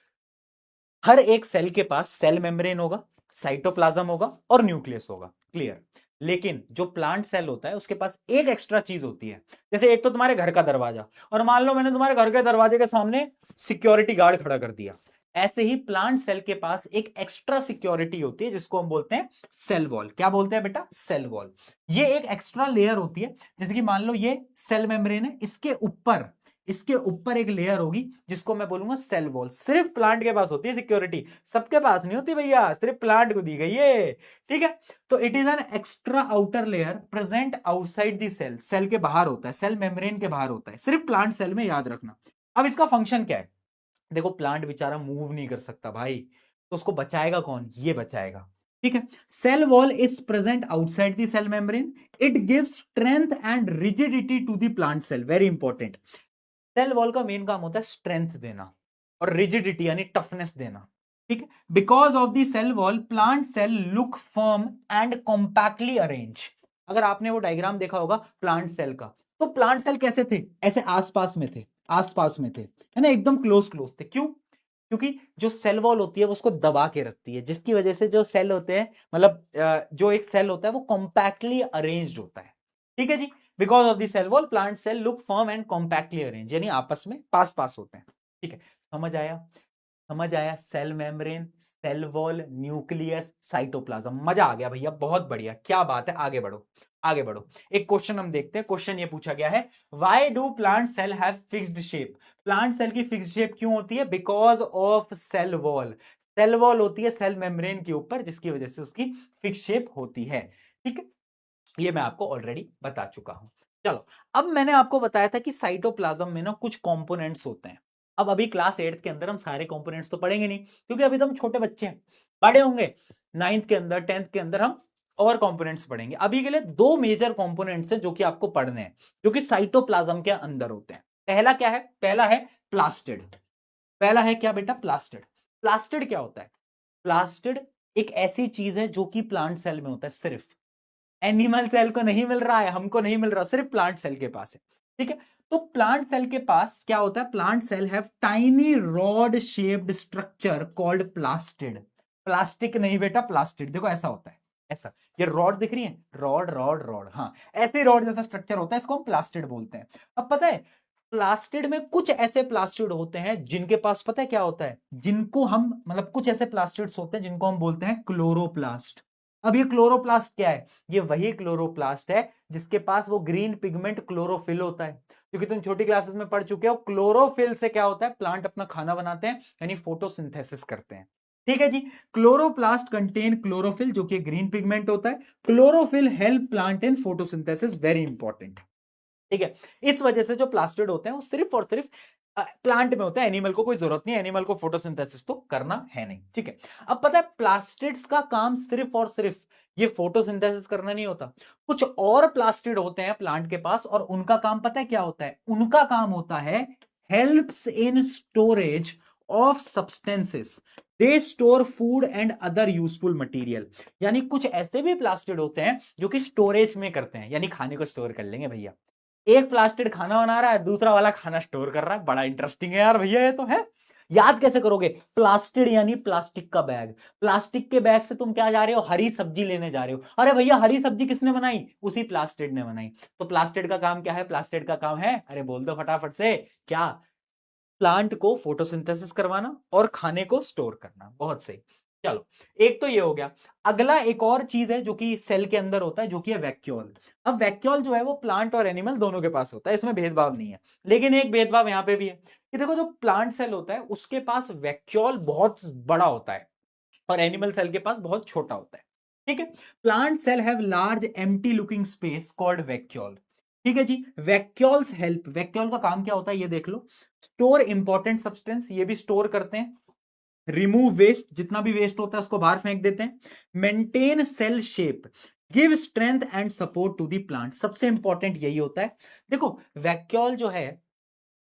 हर एक सेल के पास सेल मेम्ब्रेन होगा, साइटोप्लाज्म होगा और न्यूक्लियस होगा, क्लियर। लेकिन जो प्लांट सेल होता है उसके पास एक एक्स्ट्रा चीज होती है। जैसे एक तो तुम्हारे घर का दरवाजा, और मान लो मैंने तुम्हारे घर के दरवाजे के सामने सिक्योरिटी गार्ड खड़ा कर दिया। ऐसे ही प्लांट सेल के पास एक एक्स्ट्रा सिक्योरिटी होती है, जिसको हम बोलते हैं सेल वॉल। क्या बोलते हैं बेटा? Cell wall. ये एक एक्स्ट्रा लेयर होती है। जैसे कि मान लो ये सेल मेम्ब्रेन है, इसके ऊपर एक लेयर होगी जिसको मैं बोलूंगा सेल वॉल। सिर्फ प्लांट के पास होती है सिक्योरिटी, सबके पास नहीं होती भैया, सिर्फ प्लांट को दी गई है। ठीक है, तो it is an extra outer layer present outside the cell. Cell के बाहर होता है, सेल मेम्ब्रेन के बाहर होता है, सिर्फ प्लांट सेल में, याद रखना। अब इसका फंक्शन क्या है? देखो, प्लांट बेचारा मूव नहीं कर सकता भाई, तो उसको बचाएगा कौन? ये बचाएगा। ठीक है, cell wall is present outside the cell membrane. It gives strength and rigidity to the plant cell. Very important. Cell wall का मेन काम होता है स्ट्रेंथ देना और रिजिडिटी यानी टफनेस देना। ठीक है, because of the cell wall plant cell look firm and compactly arrange. अगर आपने वो डायग्राम देखा होगा प्लांट सेल का, तो प्लांट सेल कैसे थे? ऐसे आसपास में थे, आसपास में थे, है ना, एकदम क्लोज क्लोज थे। क्यों? क्योंकि जो सेल वॉल होती है वो उसको दबा के रखती है, जिसकी वजह से जो सेल होते हैं, मतलब जो एक सेल होता है वो कॉम्पैक्टली अरेंज्ड होता है। ठीक है जी, because of the cell wall plant cell look firm and compactly arrange, यानी आपस में पास पास होते हैं। ठीक है, समझ आया? समझ आया? Cell membrane, cell wall, nucleus, cytoplasm. मजा आ गया भैया, बहुत बढ़िया, क्या बात है। आगे बढ़ो, आगे बढ़ो। एक क्वेश्चन हम देखते हैं। क्वेश्चन ये पूछा गया है, why do plant cell have fixed shape? Plant cell की फिक्स्ड शेप क्यों होती है? Because of cell wall. Cell wall होती है सेल मेम्ब्रेन के ऊपर, जिसकी वजह से उसकी फिक्स शेप होती है। ठीक है, ये मैं आपको ऑलरेडी बता चुका हूं। चलो, अब मैंने आपको बताया था कि साइटोप्लाज्म में ना कुछ कंपोनेंट्स होते हैं। अब अभी क्लास 8th के अंदर हम सारे कंपोनेंट्स तो पढ़ेंगे नहीं, क्योंकि अभी तो हम छोटे बच्चे हैं। बड़े होंगे 9th के अंदर, 10th के अंदर हम और कंपोनेंट्स पढ़ेंगे। अभी के लिए दो मेजर कंपोनेंट्स हैं जो कि आपको पढ़ने हैं, जो कि साइटोप्लाज्म के अंदर होते हैं। पहला क्या है? पहला है प्लास्टिड। पहला है क्या बेटा? प्लास्टिड। प्लास्टिड क्या होता है? प्लास्टिड एक ऐसी चीज है जो कि प्लांट सेल में होता है, सिर्फ एनिमल सेल को नहीं मिल रहा है, हमको नहीं मिल रहा, सिर्फ प्लांट सेल के पास है। ठीक है, तो प्लांट सेल के पास क्या होता है, plant cell have tiny rod shaped structure called plastid. Plastic नहीं बेटा, प्लास्टिड, देखो ऐसा होता है, ऐसा, ये रॉड दिख रही है, रॉड रॉड रॉड, हाँ ऐसे रॉड जैसा स्ट्रक्चर होता है, इसको हम प्लास्टिड बोलते हैं। अब पता है प्लास्टिड में कुछ ऐसे प्लास्टिड होते हैं जिनके पास पता है क्या होता है, जिनको हम मतलब कुछ ऐसे प्लास्टिड्स होते हैं जिनको हम बोलते हैं क्लोरोप्लास्ट। अब ये क्लोरोप्लास्ट क्या है, ये वही क्लोरोप्लास्ट है जिसके पास वो ग्रीन पिगमेंट क्लोरोफिल होता है, क्योंकि तुम छोटी क्लासेस में पढ़ चुके हो क्लोरोफिल से क्या होता है, प्लांट अपना खाना बनाते हैं यानी फोटोसिंथेसिस करते हैं। ठीक है जी, क्लोरोप्लास्ट कंटेन क्लोरोफिल जो कि ग्रीन पिगमेंट होता है। Chlorophyll help plant in photosynthesis, very important. ठीक है, इस वजह से जो प्लास्टिड होते हैं वो सिर्फ और सिर्फ प्लांट में होता है, एनिमल को कोई जरूरत नहीं है, एनिमल को फोटोसिंथेसिस तो करना है नहीं। ठीक है, अब पता है प्लास्टिड्स का काम सिर्फ और सिर्फ ये फोटोसिंथेसिस करना नहीं होता, कुछ और प्लास्टिड होते हैं प्लांट के पास और उनका काम पता है क्या होता है, उनका काम होता है helps in storage of substances, they store food and other useful material. यानी कुछ ऐसे भी प्लास्टिड होते हैं जो कि स्टोरेज में करते हैं, यानी खाने को स्टोर कर लेंगे भैया। एक प्लास्टिड खाना बना रहा है, दूसरा वाला खाना स्टोर कर रहा है, बड़ा इंटरेस्टिंग है यार भैया ये तो है। याद कैसे करोगे, प्लास्टिड यानी प्लास्टिक का बैग, प्लास्टिक के बैग से तुम क्या जा रहे हो, हरी सब्जी लेने जा रहे हो, अरे भैया हरी सब्जी किसने बनाई, उसी प्लास्टिड ने बनाई। तो प्लास्टिड का काम क्या है, प्लास्टिड का काम है, अरे बोल दो फटाफट से, क्या, प्लांट को फोटोसिंथेसिस करवाना और खाने को स्टोर करना। बहुत सही, चलो एक तो ये हो गया। अगला एक और चीज है जो कि सेल के अंदर होता है, जो कि है वैक्यूल। अब वैक्यूल जो है वो प्लांट और एनिमल दोनों के पास होता है, इसमें भेदभाव नहीं है, लेकिन एक भेदभाव यहां पे भी है कि देखो जो प्लांट सेल होता है उसके पास वैक्यूल बहुत बड़ा होता है और एनिमल सेल के पास बहुत छोटा होता है। ठीक है, plant cell have large empty looking space called vacuole. ठीक है जी, वैक्यूल्स हेल्प, वैक्यूल का काम क्या होता है ये देख लो, स्टोर इंपॉर्टेंट सब्सटेंस, ये भी स्टोर करते हैं, रिमूव वेस्ट, जितना भी वेस्ट होता है उसको बाहर फेंक देते हैं, maintain cell shape, give strength and support to the plant, सबसे इंपॉर्टेंट यही होता है। देखो वैक्यूल जो है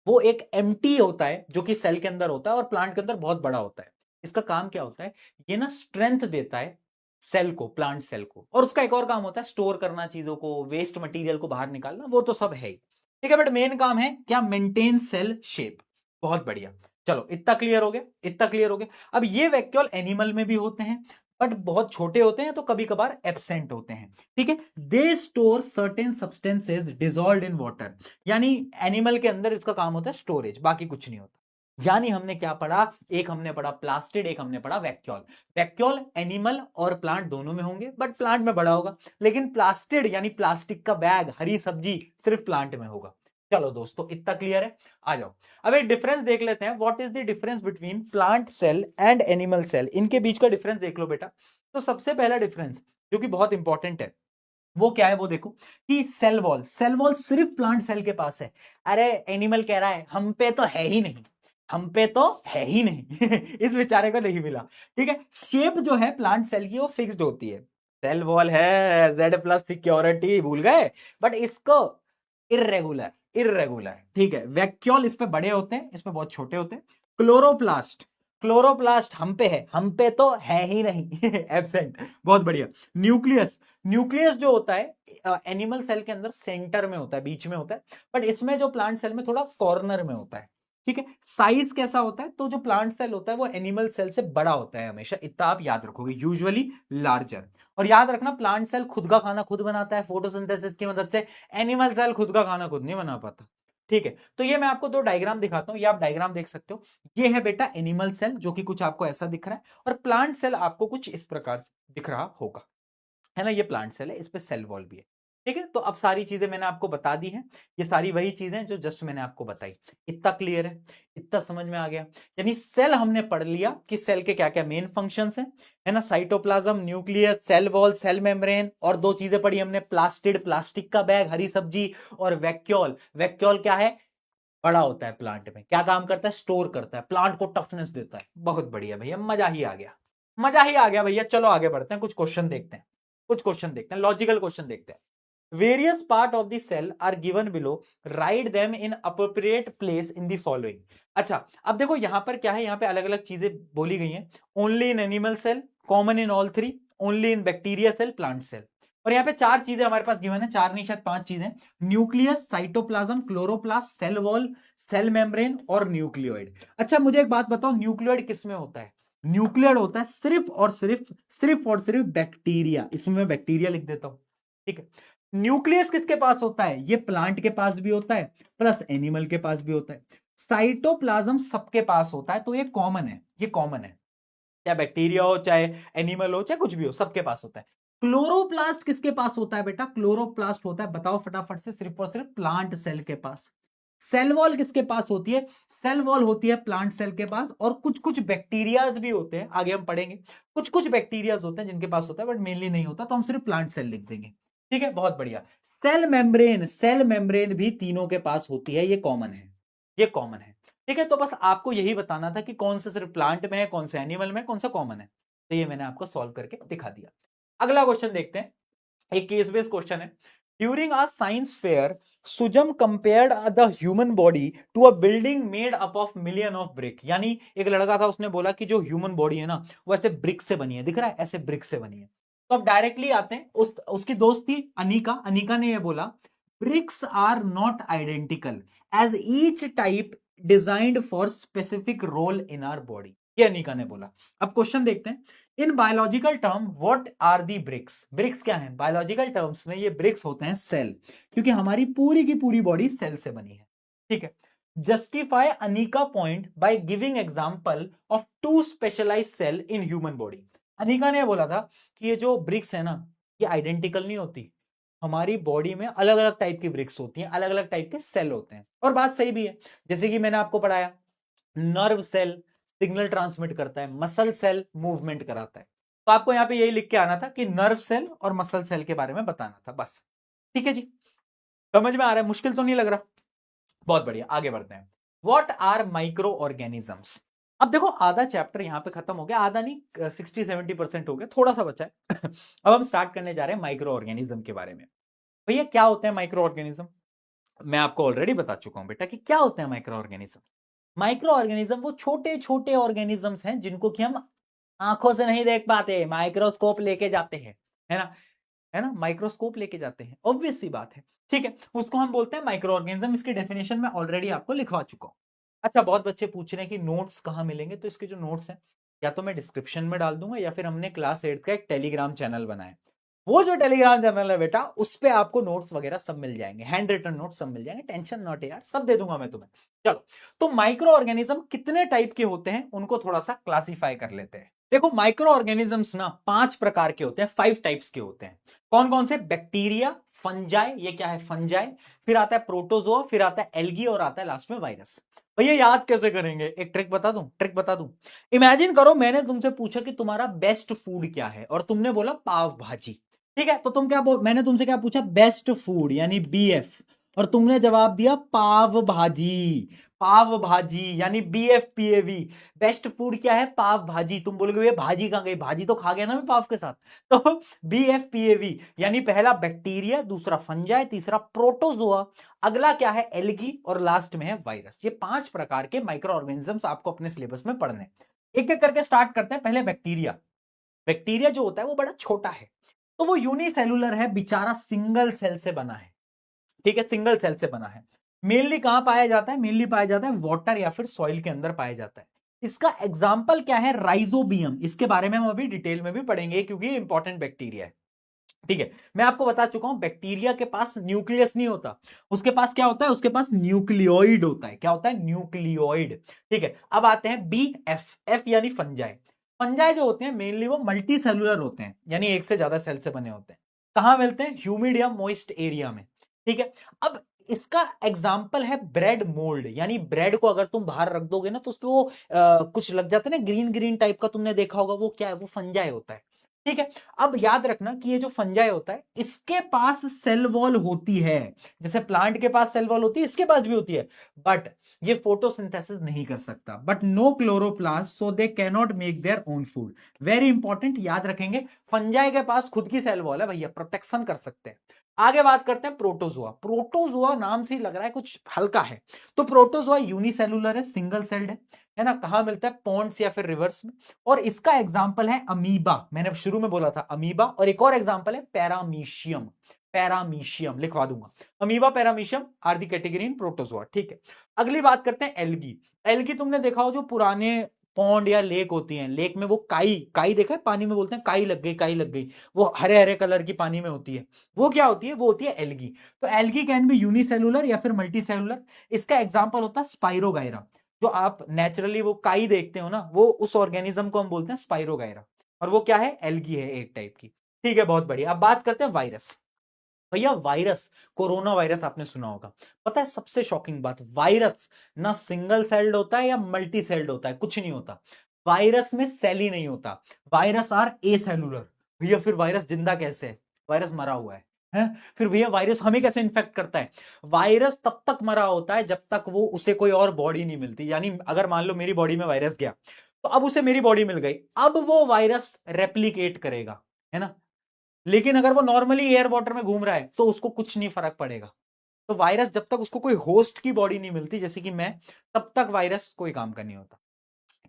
वो एक एम्प्टी होता है जो कि सेल के अंदर होता है और प्लांट के अंदर बहुत बड़ा होता है। इसका काम क्या होता है, ये ना स्ट्रेंथ देता है सेल को, प्लांट सेल को, और उसका एक और काम होता है स्टोर करना चीजों को, वेस्ट मटेरियल को बाहर निकालना, वो तो सब है ही। ठीक है, बट मेन काम है क्या, मेंटेन सेल शेप। बहुत बढ़िया, चलो इतना क्लियर हो गया, इतना क्लियर हो गया। अब ये वैक्यूल एनिमल में भी होते हैं बट बहुत छोटे होते हैं तो कभी कभार एब्सेंट होते हैं। ठीक है, they store certain substances dissolved in water, यानी एनिमल के अंदर इसका काम होता है स्टोरेज, बाकी कुछ नहीं होता। यानी हमने क्या पढ़ा, एक हमने पढ़ा प्लास्टिड, एक हमने पढ़ा वैक्यूल। वैक्यूल एनिमल और प्लांट दोनों में होंगे बट प्लांट में बड़ा होगा, लेकिन प्लास्टिड यानी प्लास्टिक का बैग, हरी सब्जी, सिर्फ प्लांट में होगा। चलो दोस्तों इतना क्लियर है, आ जाओ अब एक डिफरेंस देख लेते हैं, what is the difference between plant cell and animal cell, इनके बीच का डिफरेंस देख लो बेटा। तो सबसे पहला डिफरेंस जो कि बहुत इंपॉर्टेंट है वो क्या है, वो देखो कि सेल वॉल, सेल वॉल सिर्फ प्लांट सेल के पास है। अरे एनिमल कह रहा है हम पे तो है ही नहीं, हम पे तो है ही नहीं इस बेचारे को नहीं मिला। ठीक है, शेप जो है प्लांट सेल की वो फिक्स्ड होती है, सेल वॉल है जेड प्लस सिक्योरिटी भूल गए, बट इसको इरेगुलर, इरेगुलर। ठीक है, वैक्यूल इस पे बड़े होते हैं, इस पे बहुत छोटे होते हैं। क्लोरोप्लास्ट, क्लोरोप्लास्ट हम पे है, हम पे तो है ही नहीं एब्सेंट। बहुत बढ़िया। न्यूक्लियस, न्यूक्लियस जो होता है एनिमल सेल के अंदर सेंटर में होता है, बीच में होता है, बट इसमें जो प्लांट सेल में थोड़ा कॉर्नर में होता है। ठीक है, साइज कैसा होता है, तो जो प्लांट सेल होता है वो एनिमल सेल से बड़ा होता है हमेशा, इतना आप याद रखोगे, यूजुअली लार्जर। और याद रखना प्लांट सेल खुद का खाना खुद बनाता है फोटोसिंथेसिस की मदद से, एनिमल सेल खुद का खाना खुद नहीं बना पाता। ठीक है, तो ये मैं आपको दो डायग्राम दिखाता हूं, ये आप डायग्राम देख सकते हो। ये है बेटा एनिमल सेल जो कि कुछ आपको ऐसा दिख रहा है, और प्लांट सेल आपको कुछ इस प्रकार से दिख रहा होगा, है ना, ये प्लांट सेल है, इस पे सेल वॉल भी है। ठीक है, तो अब सारी चीजें मैंने आपको बता दी हैं, ये सारी वही चीजें जो जस्ट मैंने आपको बताई। इतना क्लियर है, इतना समझ में आ गया। यानी सेल हमने पढ़ लिया कि सेल के क्या क्या मेन फंक्शंस हैं, है ना, cytoplasm, nucleus, cell wall, cell membrane, और दो चीजें पढ़ी हमने, प्लास्टिड प्लास्टिक का बैग, हरी सब्जी, और वैक्यूल, वैक्यूल क्या है, बड़ा होता है प्लांट में, क्या काम करता है, स्टोर करता है, प्लांट को टफनेस देता है। बहुत बढ़िया भैया, मजा ही आ गया, मजा ही आ गया भैया। चलो आगे बढ़ते हैं, कुछ क्वेश्चन देखते हैं, कुछ क्वेश्चन देखते हैं, लॉजिकल क्वेश्चन देखते हैं। Various part of the cell are given below, write them in appropriate place in the following. अच्छा अब देखो यहां पर क्या है, यहां पे अलग अलग चीजें बोली गई हैं, only in animal cell, common in all three, only in bacteria cell, plant cell. और यहाँ पे चार चीजें हमारे पास गिवन है, चार नहीं शायद पांच चीजें, nucleus, cytoplasm, chloroplast, cell wall, cell membrane और न्यूक्लियोइड। अच्छा मुझे एक बात बताओ, न्यूक्लियोइड किसमें होता है? न्यूक्लियोइड होता है सिर्फ और सिर्फ बैक्टीरिया। इसमें मैं बैक्टीरिया लिख देता हूं, ठीक है। न्यूक्लियस किसके पास होता है? ये प्लांट के पास भी होता है, प्लस एनिमल के पास भी होता है। साइटोप्लाज्म सबके पास होता है, तो ये कॉमन है, ये कॉमन है, चाहे बैक्टीरिया हो, चाहे एनिमल हो, चाहे कुछ भी हो, सबके पास होता है। क्लोरोप्लास्ट किसके पास होता है बेटा? क्लोरोप्लास्ट होता है, बताओ फटाफट से, सिर्फ और सिर्फ प्लांट सेल के पास। सेल वॉल किसके पास होती है? सेल वॉल होती है प्लांट सेल के पास। और कुछ कुछ बैक्टीरियाज भी होते हैं, आगे हम पढ़ेंगे, कुछ कुछ बैक्टीरियाज होते हैं जिनके पास होता है, बट मेनली नहीं होता, तो हम सिर्फ प्लांट सेल लिख देंगे, ठीक है, बहुत बढ़िया। सेल मेम्ब्रेन, सेल मेम्ब्रेन भी तीनों के पास होती है, ये कॉमन है, ये कॉमन है, ठीक है। तो बस आपको यही बताना था कि कौन सा सिर्फ प्लांट में है, कौन सा एनिमल में, कौन सा कॉमन है, तो ये मैंने आपको सॉल्व करके दिखा दिया। अगला क्वेश्चन देखते हैं, एक केस बेस्ड क्वेश्चन है। During a science fair, Sujam compared the human body to a building made up of million of brick. यानी एक लड़का था, उसने बोला कि जो ह्यूमन बॉडी है ना, वो ऐसे ब्रिक से बनी है, दिख रहा है, ऐसे ब्रिक से बनी है। तो अब डायरेक्टली आते हैं, उसकी दोस्त थी अनिका, अनिका ने ये बोला, bricks are not identical as each type designed for specific role in our body, ये अनिका ने बोला। अब क्वेश्चन देखते हैं, in biological term what are the bricks? Bricks क्या है बायोलॉजिकल टर्म्स में? ये ब्रिक्स होते हैं सेल, क्योंकि हमारी पूरी की पूरी बॉडी सेल से बनी है, ठीक है। Justify Anika point by giving example of two specialised cell in human body. Anika ने बोला था कि ये जो ब्रिक्स है ना, ये आइडेंटिकल नहीं होती, हमारी बॉडी में अलग अलग टाइप की ब्रिक्स होती हैं, अलग अलग टाइप के सेल होते हैं। और बात सही भी है, जैसे कि मैंने आपको पढ़ाया, नर्व सेल सिग्नल ट्रांसमिट करता है, मसल सेल मूवमेंट कराता है। तो आपको यहां पे यही लिख के आना था कि नर्व सेल और मसल सेल के बारे में बताना था, बस, ठीक है जी। समझ में आ रहा है? मुश्किल तो नहीं लग रहा? बहुत बढ़िया, आगे बढ़ते हैं। What are micro organisms? अब देखो, आधा चैप्टर यहां पे खत्म हो गया, आधा नहीं 60-70% हो गया, थोड़ा सा बचा है। अब हम स्टार्ट करने जा रहे हैं माइक्रो ऑर्गेनिज्म के बारे में। भैया क्या होते हैं माइक्रो ऑर्गेनिज्म? मैं आपको ऑलरेडी बता चुका हूं बेटा कि क्या होते हैं माइक्रो ऑर्गेनिज्म। माइक्रो ऑर्गेनिज्म वो छोटे छोटे ऑर्गेनिजम्स हैं जिनको कि हम आंखों से नहीं देख पाते, माइक्रोस्कोप लेके जाते हैं, है ना, है ना, माइक्रोस्कोप लेके जाते हैं, ऑब्वियस सी बात है, ठीक है। उसको हम बोलते हैं माइक्रो ऑर्गेनिज्म। इसकी डेफिनेशन मैं ऑलरेडी आपको लिखवा चुका हूं। अच्छा, बहुत बच्चे पूछ रहे हैं कि नोट्स कहाँ मिलेंगे, तो इसके जो नोट्स हैं या तो मैं डिस्क्रिप्शन में डाल दूंगा, या फिर हमने क्लास 8 का एक टेलीग्राम चैनल बनाया, वो जो टेलीग्राम चैनल है बेटा, उस पे आपको नोट्स वगैरह सब मिल जाएंगे, हैंड रिटन नोट्स सब मिल जाएंगे, टेंशन नॉट यार, सब दे दूंगा मैं तुम्हें। चलो, तो माइक्रो ऑर्गेनिज्म कितने टाइप के होते हैं, उनको थोड़ा सा क्लासिफाई कर लेते हैं। देखो, माइक्रो ऑर्गेनिजम्स ना 5 प्रकार के होते हैं, 5 टाइप्स के होते हैं। कौन कौन से? बैक्टीरिया, फंजाई, ये क्या है फंजाई, फिर आता है प्रोटोजोआ, फिर आता है एल्गी, और आता है लास्ट में वायरस। भैया याद कैसे करेंगे? एक ट्रिक बता दूं, ट्रिक बता दूं। इमेजिन करो मैंने तुमसे पूछा कि तुम्हारा बेस्ट फूड क्या है, और तुमने बोला पाव भाजी, ठीक है। तो तुम क्या बोल, मैंने तुमसे क्या पूछा? बेस्ट फूड यानी बीएफ, और तुमने जवाब दिया पाव भाजी। पाव भाजी यानी BFPAV, बेस्ट फूड क्या है? पाव भाजी। तुम बोलोगे भैया भाजी कहां गई, भाजी तो खा गया ना मैं पाव के साथ। तो BFPAV यानी पहला बैक्टीरिया, दूसरा फंजाई, तीसरा प्रोटोजोआ, अगला क्या है? एल्गी, और लास्ट में है वायरस। ये 5 प्रकार के माइक्रो ऑर्गेनिजम्स आपको अपने सिलेबस में पढ़ने। एक एक करके स्टार्ट करते हैं। पहले बैक्टीरिया। बैक्टीरिया जो होता है वो बड़ा छोटा है, तो वो यूनिसेलुलर है, बेचारा सिंगल सेल से बना है, ठीक है, सिंगल सेल से बना है। मेनली कहां पाया जाता है? मेनली पाया जाता है वाटर या फिर सॉइल के अंदर पाया जाता है। इसका एग्जाम्पल क्या है? राइजोबियम। इसके बारे में हम अभी डिटेल में भी पढ़ेंगे, क्योंकि ये इंपॉर्टेंट बैक्टीरिया है, ठीक है। मैं आपको बता चुका हूं, बैक्टीरिया के पास न्यूक्लियस नहीं होता, उसके पास क्या होता है? उसके पास न्यूक्लियोइड होता है। क्या होता है? न्यूक्लियोइड, ठीक है। अब आते हैं BF, एफ यानी फंजाई। फंजाई जो होते हैं मेनली वो मल्टी सेलुलर होते हैं, यानी एक से ज्यादा सेल से बने होते हैं। कहां मिलते हैं? ह्यूमिड या मोइस्ट एरिया में, ठीक है। अब इसका एग्जाम्पल है ब्रेड मोल्ड, यानी ब्रेड को अगर तुम बाहर रख दोगे ना, तो उसपे वो कुछ लग जाता है ना, ग्रीन ग्रीन टाइप का, तुमने देखा होगा, वो क्या है? वो फंजाई होता है, ठीक है। अब याद रखना कि ये जो फंजाई होता है, इसके पास सेल वॉल होती है, जैसे प्लांट के पास सेल वॉल होती है, इसके पास भी होती है, बट ये फोटोसिंथेसिस नहीं कर सकता, but no chloroplast, so they can not make their own food. Very important, याद रखेंगे, फंजाई के पास खुद की सेल वॉल है भैया, प्रोटेक्शन कर सकते हैं। आगे बात करते हैं प्रोटोजोआ। प्रोटोजोआ नाम से ही लग रहा है कुछ हल्का है, तो प्रोटोजोआ यूनिसेलुलर है, सिंगल सेल्ड है ना। कहां मिलता है? पॉन्ड्स या फिर रिवर्स में। और इसका एग्जांपल है अमीबा, मैंने शुरू में बोला था अमीबा। और एक और एग्जांपल है पैरामीशियम। पैरामीशियम लिखवा दूंगा। Amoeba, paramecium are the category in protozoa. ठीक है, अगली बात करते हैं एल्गी। एल्गी तुमने देखा हो जो पुराने पॉन्ड या लेक होती हैं, लेक में वो काई, काई देखा है पानी में, बोलते हैं काई लग गई, काई लग गई, वो हरे हरे कलर की पानी में होती है, वो क्या होती है? वो होती है एल्गी। तो एल्गी कैन बी यूनिसेलुलर या फिर मल्टी सेलुलर। इसका एग्जांपल होता है स्पाइरोगायरा। जो आप नेचुरली वो काई देखते हो ना, वो उस ऑर्गेनिज्म को हम बोलते हैं स्पाइरोगायरा, और वो क्या है? एल्गी है एक टाइप की। ठीक है, बहुत बढ़िया। अब बात करते हैं वायरस। भैया वायरस, कोरोना वायरस आपने सुना होगा। पता है सबसे शॉकिंग बात, वायरस ना सिंगल सेल्ड होता है या मल्टी सेल्ड होता है, कुछ नहीं होता। वायरस में सेल ही नहीं होता। Virus are acellular. भैया फिर वायरस जिंदा कैसे है? वायरस मरा हुआ है, हैं? फिर भैया वायरस हमें कैसे इन्फेक्ट करता है? वायरस तब तक मरा होता है जब तक वो उसे कोई और बॉडी नहीं मिलती। यानी अगर मान लो मेरी बॉडी में वायरस गया, तो अब उसे मेरी बॉडी मिल गई, अब वो वायरस रेप्लिकेट करेगा, है ना। लेकिन अगर वो नॉर्मली एयर वाटर में घूम रहा है तो उसको कुछ नहीं फर्क पड़ेगा। तो वायरस जब तक उसको कोई होस्ट की बॉडी नहीं मिलती, जैसे कि मैं, तब तक वायरस कोई काम का नहीं होता।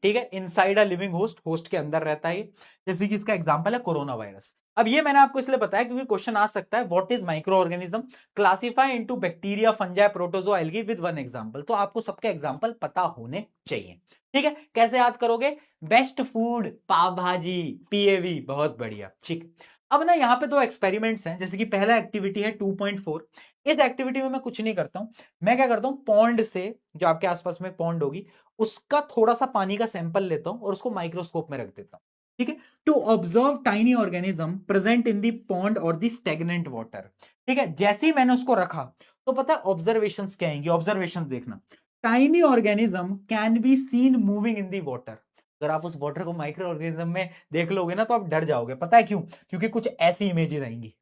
ठीक है, inside a living host, host के अंदर रहता है, जैसे कि इसका एग्जांपल है कोरोना वायरस। अब ये मैंने आपको इसलिए बताया क्योंकि क्वेश्चन आ सकता है, what is micro organism, classify into bacteria, fungi, protozoa, algae with one example. तो आपको सबके एग्जांपल पता होने चाहिए। ठीक है, कैसे याद करोगे? बेस्ट फूड पाव भाजी, पीएवी, बहुत बढ़िया। ठीक, अब ना यहाँ पे दो एक्सपेरिमेंट्स हैं। जैसे कि पहला एक्टिविटी है 2.4। इस एक्टिविटी में मैं कुछ नहीं करता हूं, मैं क्या करता हूं, पॉन्ड से, जो आपके आसपास में पॉन्ड होगी, उसका थोड़ा सा पानी का सैंपल लेता हूं और उसको माइक्रोस्कोप में रख देता हूं। ठीक है, to observe tiny organism present in the pond और दी स्टेगनेंट वाटर। ठीक है, जैसे ही मैंने उसको रखा, तो पता है ऑब्जर्वेशन क्या आएंगे? ऑब्जर्वेशन देखना, tiny organism can be seen moving in the water. अगर आप उस वाटर को माइक्रो ऑर्गेनिज्म में देख लोगे ना, तो आप डर जाओगे। पता है क्यों? क्योंकि कुछ ऐसी इमेजेस आएंगी,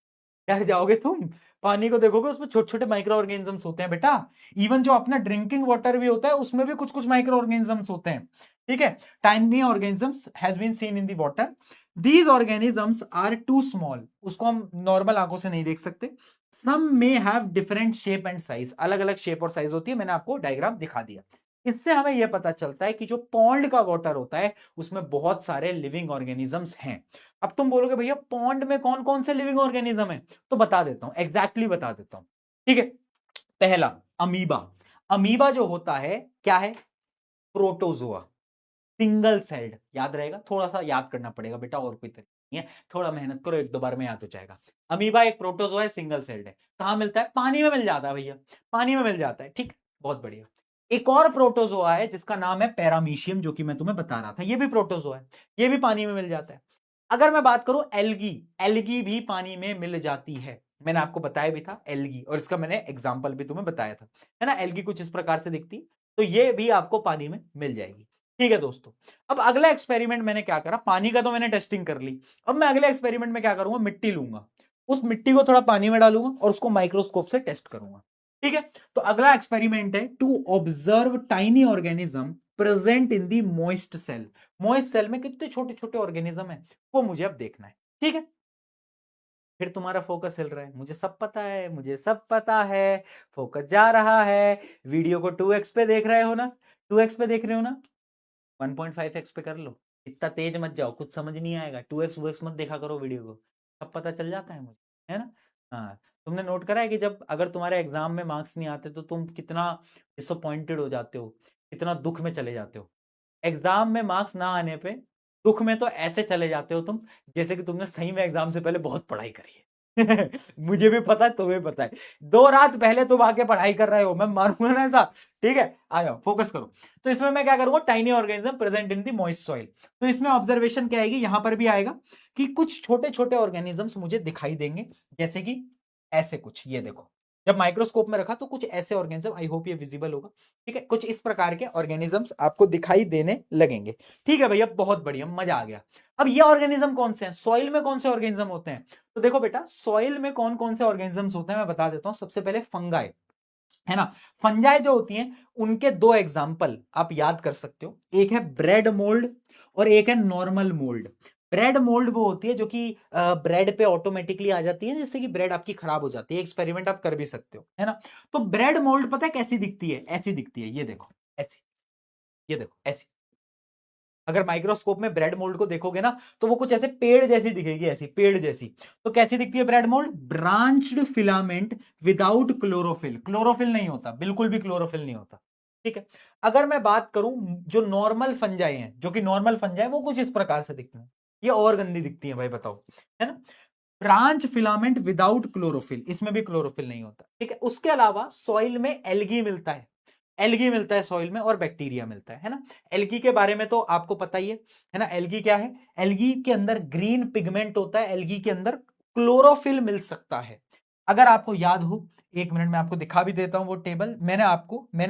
डर जाओगे तुम। पानी को देखोगे, उसमें छोटे छोटे माइक्रो ऑर्गेनिजम्स होते हैं बेटा। इवन जो अपना ड्रिंकिंग वाटर भी होता है, उसमें भी कुछ कुछ माइक्रो ऑर्गेनिजम्स होते हैं। ठीक है, tiny organisms has been seen in the water. These organisms are too small, उसको हम नॉर्मल आंखों से नहीं देख सकते। Some may have different shape and size, अलग अलग शेप और साइज होती है, मैंने आपको डायग्राम दिखा दिया। इससे हमें यह पता चलता है कि जो पॉन्ड का वाटर होता है, उसमें बहुत सारे लिविंग ऑर्गेनिजम्स हैं। अब तुम बोलोगे भैया पॉन्ड में कौन कौन से लिविंग ऑर्गेनिज्म है, तो बता देता हूं, एग्जैक्टली बता देता हूं। ठीक है, पहला अमीबा। अमीबा जो होता है क्या है? Protozoa, single celled. याद रहेगा, थोड़ा सा याद करना पड़ेगा बेटा, और कोई तरीका नहीं है, थोड़ा मेहनत करो, एक दो बार में याद हो जाएगा। अमीबा एक प्रोटोजोआ है, सिंगल सेल्ड है। कहां मिलता है? पानी में मिल जाता है भैया, पानी में मिल जाता है। ठीक, बहुत बढ़िया। एक और प्रोटोजोआ है जिसका नाम है पैरामीशियम, जो कि मैं तुम्हें बता रहा था, ये भी प्रोटोजोआ है, ये भी पानी में मिल जाता है। अगर मैं बात करूं एल्गी, एल्गी भी पानी में मिल जाती है, मैंने आपको बताया भी था एल्गी, और इसका मैंने एग्जाम्पल भी तुम्हें बताया था, है ना। एल्गी कुछ इस प्रकार से दिखती, तो ये भी आपको पानी में मिल जाएगी। ठीक है दोस्तों, अब अगला एक्सपेरिमेंट मैंने क्या करा, पानी का तो मैंने टेस्टिंग कर ली। अब मैं अगले एक्सपेरिमेंट में क्या करूंगा, मिट्टी लूंगा, उस मिट्टी को थोड़ा पानी में डालूंगा और उसको माइक्रोस्कोप से टेस्ट करूंगा। ठीक है, तो अगला एक्सपेरिमेंट है to observe tiny organism present in the moist cell. Moist cell में कितने छोटे छोटे ऑर्गेनिज्म है, वो मुझे अब देखना है। ठीक है, फिर तुम्हारा फोकस हिल रहा है, मुझे सब पता है, मुझे सब पता है, फोकस जा रहा है। वीडियो को 2x पे देख रहे हो ना, 2x पे देख रहे हो ना, 1.5x पे कर लो। इतना तेज मत जाओ, कुछ समझ नहीं आएगा। 2x वूएक्स मत देखा करो वीडियो को, सब पता चल जाता है मुझे, है ना। हाँ, तुमने नोट करा है कि जब अगर तुम्हारे एग्जाम में मार्क्स नहीं आते तो तुम कितना डिसअपॉइंटेड हो जाते हो, कितना दुख में चले जाते हो। एग्जाम में मार्क्स ना आने पे दुख में तो ऐसे चले जाते हो तुम, जैसे कि तुमने सही में एग्जाम से पहले बहुत पढ़ाई करी है। मुझे भी पता है, तुम्हें पता है, 2 रात पहले तुम आके पढ़ाई कर रहे हो, मैं मानूंगा ना ऐसा। ठीक है, आ जाओ फोकस करो। तो इसमें मैं क्या करूंगा, tiny organism present in the moist soil. तो इसमें ऑब्जर्वेशन क्या आएगी, यहां पर भी आएगा कि कुछ छोटे छोटे ऑर्गेनिजम्स मुझे दिखाई देंगे, जैसे कि ऐसे कुछ, ये देखो, जब माइक्रोस्कोप में रखा तो कुछ ऐसे ऑर्गेनिज्म, आई होप ये विजिबल होगा। ठीक है, कुछ इस प्रकार के ऑर्गेनिजम्स आपको दिखाई देने लगेंगे। ठीक है भैया, बहुत बढ़िया, मजा आ गया। अब ये ऑर्गेनिज्म कौन से हैं, सॉइल में कौन से ऑर्गेनिज्म होते हैं? तो देखो बेटा, सॉइल में कौन कौन से ऑर्गेनिजम्स होते हैं मैं बता देता हूं। सबसे पहले फंगाई, है ना। फंजाई जो होती हैं, उनके दो एग्जाम्पल आप याद कर सकते हो, एक है ब्रेड मोल्ड और एक है नॉर्मल मोल्ड। ब्रेड मोल्ड वो होती है जो कि ब्रेड पे ऑटोमेटिकली आ जाती है, जिससे कि ब्रेड आपकी खराब हो जाती है। एक्सपेरिमेंट आप कर भी सकते हो, है ना। तो ब्रेड मोल्ड पता है कैसी दिखती है? ऐसी दिखती है, ये देखो ऐसी, ये देखो ऐसी। अगर माइक्रोस्कोप में ब्रेड मोल्ड को देखोगे ना तो वो कुछ ऐसे पेड़ जैसी दिखेगी, ऐसी पेड़ जैसी। तो कैसी दिखती है bread mould? Branched filament without chlorophyll. Chlorophyll नहीं होता, बिल्कुल भी क्लोरोफिल नहीं होता, ठीक है। अगर मैं बात करूं जो नॉर्मल फंजाई हैं, जो कि नॉर्मल फंजाई वो कुछ इस प्रकार से दिखती हैं। ये और गंदी दिखती है भाई, बताओ, है ना। ब्रांच फिलामेंट विदाउट क्लोरोफिल, इसमें भी क्लोरोफिल नहीं होता, ठीक है। उसके अलावा सॉइल में एल्गी मिलता है, एल्गी मिलता है सॉइल में, और बैक्टीरिया मिलता है ना। एल्गी के बारे में तो आपको पता ही है ना। एल्गी क्या है? एल्गी के अंदर ग्रीन पिगमेंट होता है, एल्गी के अंदर क्लोरोफिल मिल सकता है। अगर आपको याद हो, एक मिनट में आपको दिखा भी देता हूं वो टेबल। मैंने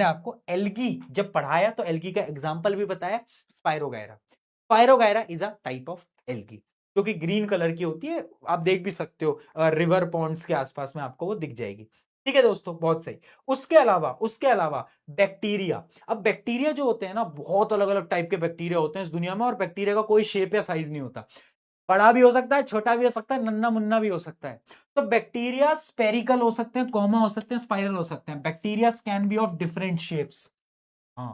आपको एल्गी जब पढ़ाया तो एल्गी का एग्जाम्पल भी बताया, spirogyra. Spirogyra is a type of algae जो कि ग्रीन कलर की होती है। आप देख भी सकते हो, रिवर पॉन्ड्स के आसपास में आपको वो दिख जाएगी, ठीक है दोस्तों, बहुत सही। उसके अलावा बैक्टीरिया। अब बैक्टीरिया जो होते हैं ना, बहुत अलग अलग टाइप के बैक्टीरिया होते हैं इस दुनिया में, और बैक्टीरिया का कोई शेप या साइज नहीं होता। बड़ा भी हो सकता है, छोटा भी हो सकता है, नन्ना मुन्ना भी हो सकता है। तो बैक्टीरिया स्पेरिकल हो सकते हैं, कॉमा हो सकते हैं, स्पाइरल हो सकते हैं। Bacteria can be of different shapes. हाँ,